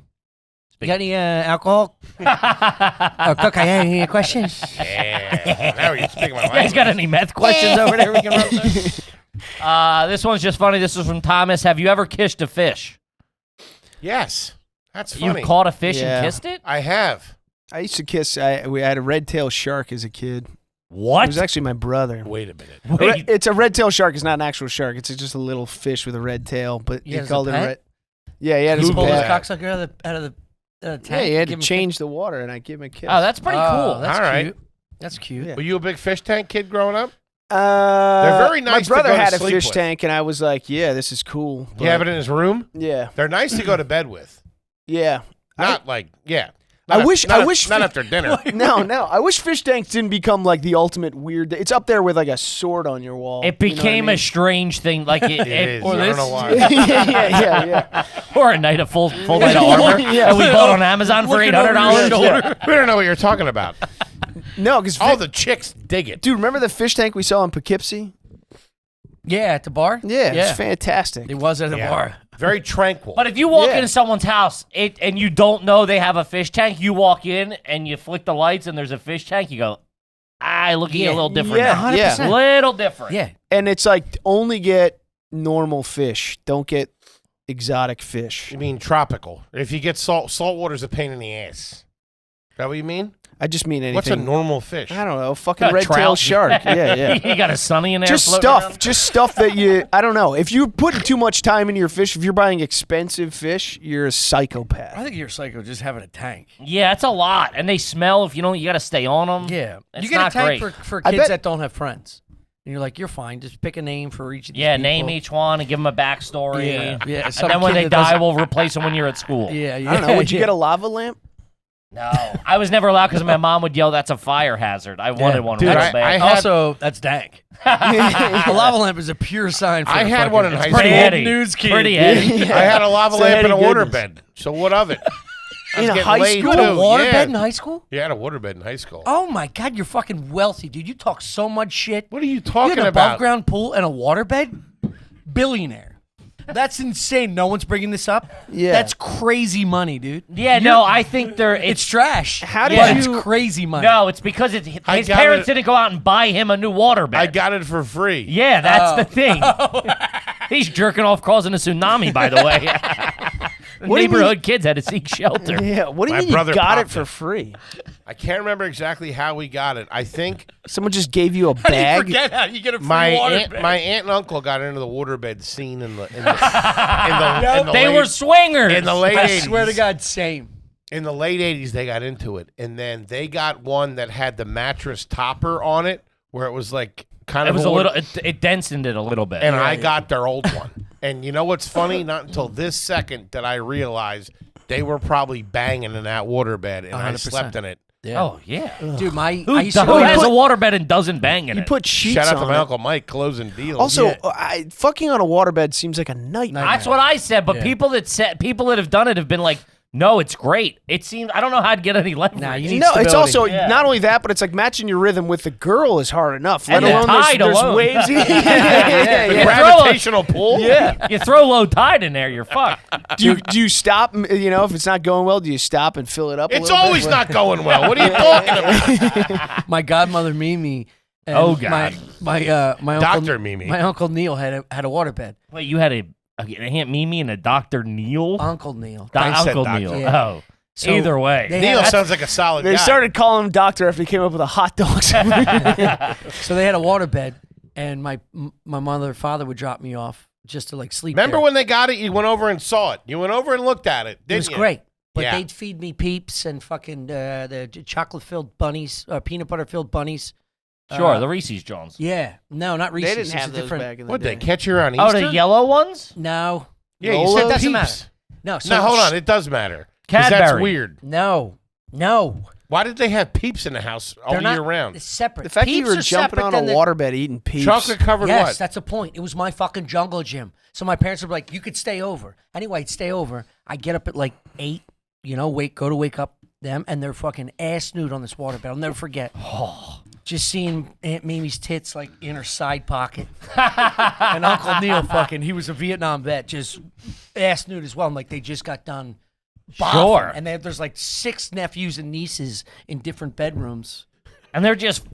You got any alcohol? Or cook, I have any questions? Yeah. Now you're speaking my You guys language. got any meth questions over there we can run through? This one's just funny. This is from Thomas. Have you ever kissed a fish? Yes. That's funny. You caught a fish Yeah. and kissed it? I have. I used to kiss. We had a red-tailed shark as a kid. It What? was actually my brother. Wait a minute. Wait, It's a red-tailed shark. It's not an actual shark. It's just a little fish with a red tail. But You he had as a called it pet? red. Yeah, he had his You pull Google his that. cocksucker out of the tank. Yeah, he had to give him a change the water, and I give him a kiss. oh, that's pretty Oh, cool. that's All right. cute. That's cute. Yeah. Were you a big fish tank kid growing up? They're very nice to My brother go to had a sleep fish with. tank, and I was like, "Yeah, this is cool." You have it in his room? Yeah, They're nice to go to bed with. yeah. Not like, yeah. I Not wish- Not, I wish not fi- after dinner. No, I wish fish tanks didn't become like the ultimate weird. It's up there with like a sword on your wall. It You know what I became a mean? strange thing, like It is. or I this, don't know why. yeah. or a night of full night of armor Yeah. that we bought on Amazon for Looking over your $800. shoulder. We don't know what you're talking about. No, because All the chicks dig it. dude, remember the fish tank we saw in Poughkeepsie? Yeah, at the bar? Yeah, Yeah. it's fantastic. It was at the Yeah. bar. Very tranquil. But if you walk Yeah. into someone's house and you don't know they have a fish tank, you walk in and you flick the lights and there's a fish tank, you go, I look at you a little different Yeah, now. 100%. Little different. Yeah. And it's like only get normal fish. Don't get exotic fish. You mean tropical. If you get salt water's a pain in the ass. Is that what you mean? I just mean anything. What's a normal fish? I don't know. Fucking Got a red tail trout. shark. Yeah. You got a sunny in there. Just floating stuff. around? Just stuff that you. I don't know. If you're putting too much time into your fish, if you're buying expensive fish, you're a psychopath. I think you're psycho just having a tank. Yeah, it's a lot. And they smell. If you don't, you got to stay on them. Yeah. It's You get not a tank great. for I kids bet- that don't have friends. And you're like, you're fine. Just pick a name for each of these Yeah, people. name each one and give them a backstory. Yeah, yeah, And some then when kid they that die, doesn't- we'll replace them when you're at school. Yeah, yeah. I don't know. Would you yeah. get a lava lamp? No, I was never allowed because my mom would yell, "That's a fire hazard." I wanted one Dude, real I bad. had- Also, that's dank. A lava lamp is a pure sign for I a had fucking- one in it's high Pretty school. heady. news kid. Pretty heady. I had a lava It's a lamp and a heady water goodness. bed. So what of it? I was In getting high laid, school? You had a too. water Yeah. bed in high school? Yeah, I had a water bed in high school. Oh my God, you're fucking wealthy, dude. You talk so much shit. What are you You talking had an about? above ground pool and a water bed? billionaire. That's insane. No one's bringing this up. Yeah. That's crazy money, dude. Yeah, no, I think It's trash. How did but you- it's crazy money. No, it's because his I got parents it. didn't go out and buy him a new waterbed. I got it for free. Yeah, that's the thing. He's jerking off causing a tsunami, by the way. What do you Neighborhood kids had to seek shelter. Yeah, what do you My mean brother you got it popped for it. free? I can't remember exactly how we got it. I think Someone just gave you a How do you bag. forget how you get a free my water aunt, bed? my aunt and uncle got into the waterbed scene in the They were swingers. in the late I 80s. swear to God, same. In the late 80s, they got into it, and then they got one that had the mattress topper on it, where it was like kind It of was a little. It densened it a little bit. And I got their old one. And you know what's funny? Not until this second did I realize they were probably banging in that waterbed, and I 100%. slept in it. Oh yeah. Dude, I Who, used to who has a waterbed and doesn't bang in You it? put sheets Shout out to on my it. Uncle Mike, closing deals. Also, fucking on a waterbed seems like a nightmare. That's what I said. But Yeah. people that have done it have been like, no, it's great. It seems I don't know how to get any leverage. Nah, you need No, it's stability. also Yeah. not only that, but it's like matching your rhythm with the girl is hard enough. And let the alone tide there's alone. waves. the Yeah. gravitational pull? Yeah, you throw low tide in there, you're fucked. Do you stop? You know, if it's not going well, do you stop and fill it up? It's a little always bit? not going well. What are you talking about? My godmother Mimi. And Oh, God. my uncle, Dr. Mimi. My uncle Neil had a waterbed. Wait, you had an Aunt Mimi and a Dr. Neil? Uncle Neil. I said Uncle doctor. Neil. Yeah. Oh. So Either way. they Neil had- sounds like a solid They guy. started calling him doctor after he came up with a hot dog. So they had a waterbed, and my mother and father would drop me off just to like sleep. Remember there. when they got it? You went over and saw it. You went over and looked at it, didn't It was you? great. But Yeah. they'd feed me Peeps and fucking the chocolate-filled bunnies, peanut butter-filled bunnies. Sure, the Reese's Jones. Yeah. No, not Reese's. they didn't It's have a those different. back in the What, day. they catch you around Easter? Oh, the yellow ones? No. Yeah, you Lola? said It doesn't Peeps. matter. No, so No, hold on. It does matter. 'Cause that's Cadbury. weird. No. Why did they have Peeps in the house all They're not, year round? It's separate. The fact that you Peeps were are jumping separate on a than the- waterbed eating Peeps. Chocolate covered Yes, what? that's the point. It was my fucking jungle gym. So my parents would be like, you could stay over. Anyway, I'd stay over. I get up at like 8, go to wake up them, and they're fucking ass nude on this waterbed. I'll never forget. Just seeing Aunt Mimi's tits like in her side pocket. And Uncle Neil he was a Vietnam vet, just ass nude as well. I'm like, they just got done boffing. Sure. And there's like 6 nephews and nieces in different bedrooms. And they're just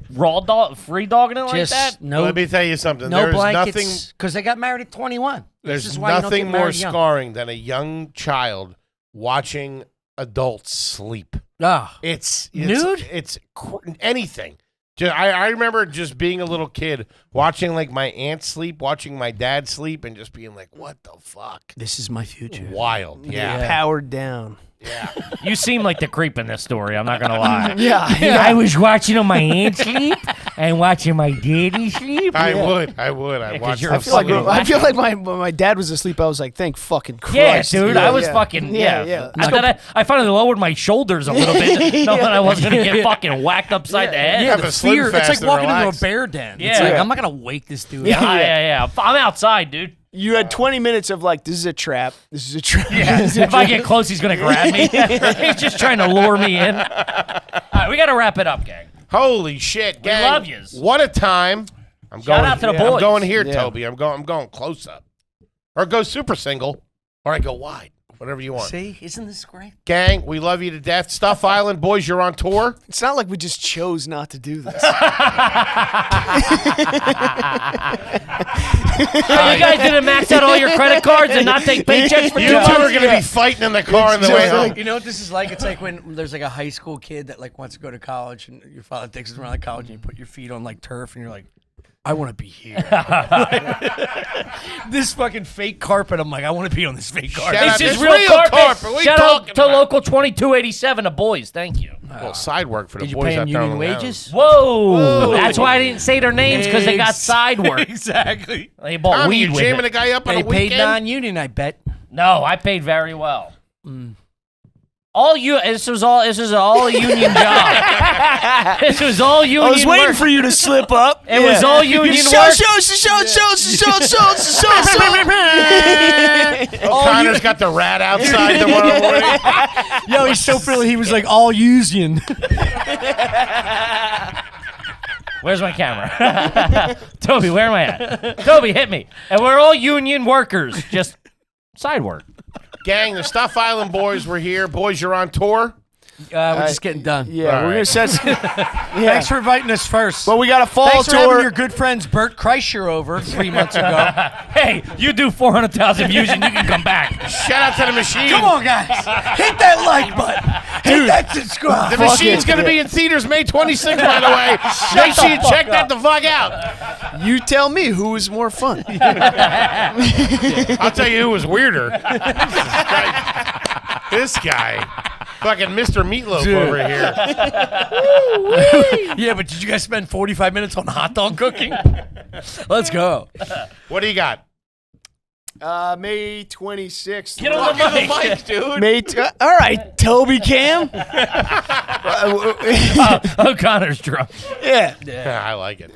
free dogging it like Just that? no, Let me tell you something. no There's nothing. blankets because they got married at 21. This There's is why you don't nothing get more married young. scarring than a young child watching adults sleep. Ah, It's Nude? It's anything. I remember just being a little kid watching like my aunt sleep, watching my dad sleep, and just being like, "What the fuck?" this is my future. Wild. Yeah. Powered down. You seem like the creep in this story, I'm not going to lie. Yeah. I was watching my aunt sleep and watching my daddy sleep. I would. I watched. you're them a fucking- sleep. I feel like when my dad was asleep, I was like, thank fucking Yeah, Christ. dude, I was fucking, yeah. Yeah. I finally lowered my shoulders a little bit, knowing I wasn't going to get fucking whacked upside the head. Yeah, Have the a Slim fear. It's Fast like and walking relax. into a bear den. Yeah. It's like, Yeah. I'm not going to wake this dude. Yeah. I'm outside, dude. You had 20 minutes of like, this is a trap. This is a trap. If I get close, he's going to grab me. He's just trying to lure me in. All right, we got to wrap it up, gang. Holy shit, gang! love yous. What a time! I'm Shout going out to the I'm boys. going here, Yeah. Toby. I'm going close up, or go super single, or I go wide. Whatever you want. See, isn't this great? Gang, we love you to death. Stuff Island boys, you're on tour. It's not like we just chose not to do this. You guys didn't max out all your credit cards and not take paychecks for You 2 two months? are going to be fighting in the car on the way home. You know what this is like? It's like when there's like a high school kid that like wants to go to college, and your father takes him around the college, and you put your feet on like turf, and you're like, I want to be here. This fucking fake carpet. I'm like, I want to be on this fake carpet. Shout out This is It's real real carpet. carpet. What are you Shout out talking to about? local 2287 of boys. Thank you. Well, side work for the Did you boys pay out him there on union the wages? Whoa. That's why I didn't say their names, because they got Ex- side work. Exactly. They bought Tommy, weed you with jamming it. a guy up on They a paid weekend? non-union, I bet. No, I paid very well. All you. This was all a union job. This was all union I was waiting work. for you to slip up. It was all union Show. O'Connor's got the rat outside tomorrow morning. Yo, he's so friendly. He was like all union. Where's my camera? Toby, where am I at? Toby, hit me. And we're all union workers, just side work. Gang, the Stuff Island boys were here. Boys, you're on tour. We're just getting done. Yeah, All we're right. gonna set. Thanks for inviting us first. But we got a fall Thanks for tour. having your good friends Bert Kreischer over 3 months ago. Hey, you do 400,000 views and you can come back. Shout out to the machine. Come on, guys. Hit that like button. Hit that subscribe. The machine's going to be in theaters May 26th, by the way. Make sure you check that the fuck out. You tell me who was more fun. I'll tell you who was weirder. This guy. Fucking Mr. Meatloaf over here. Yeah, but did you guys spend 45 minutes on hot dog cooking? Let's go. What do you got? May 26th. Get on the mic. dude. All right, Toby Cam. O'Connor's drunk. Yeah. I like it.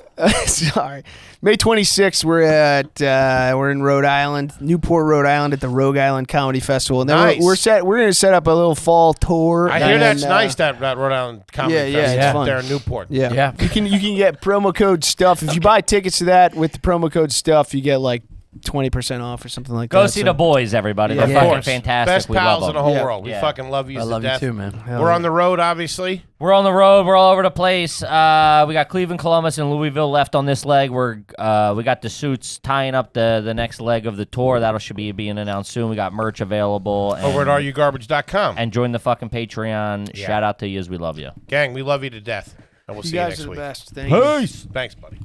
Sorry. May 26th, we're in Rhode Island, Newport, Rhode Island, at the Rogue Island Comedy Festival, and then Nice. we're gonna set up a little fall tour. I hear and, that's nice, that Rhode Island Comedy yeah, yeah, Festival it's up fun. there in Newport. Yeah. Yeah. You can get promo code stuff if you buy tickets to that with the promo code stuff. You get like 20% off or something like that. Go see the boys, everybody. Yeah. They're Of fucking course. fantastic. Best we pals love in the them. whole Yeah. world. We Yeah. fucking love you I to love you death. too, man. We're on the road, obviously. We're on the road. We're all over the place. We got Cleveland, Columbus, and Louisville left on this leg. We got the suits tying up the next leg of the tour. That should be being announced soon. We got merch available. And, Over at RUGarbage.com. and join the fucking Patreon. Yeah. Shout out to you as we love you. Gang, we love you to death. And we'll You see you guys next are the week. best. Thank you. Thanks, buddy.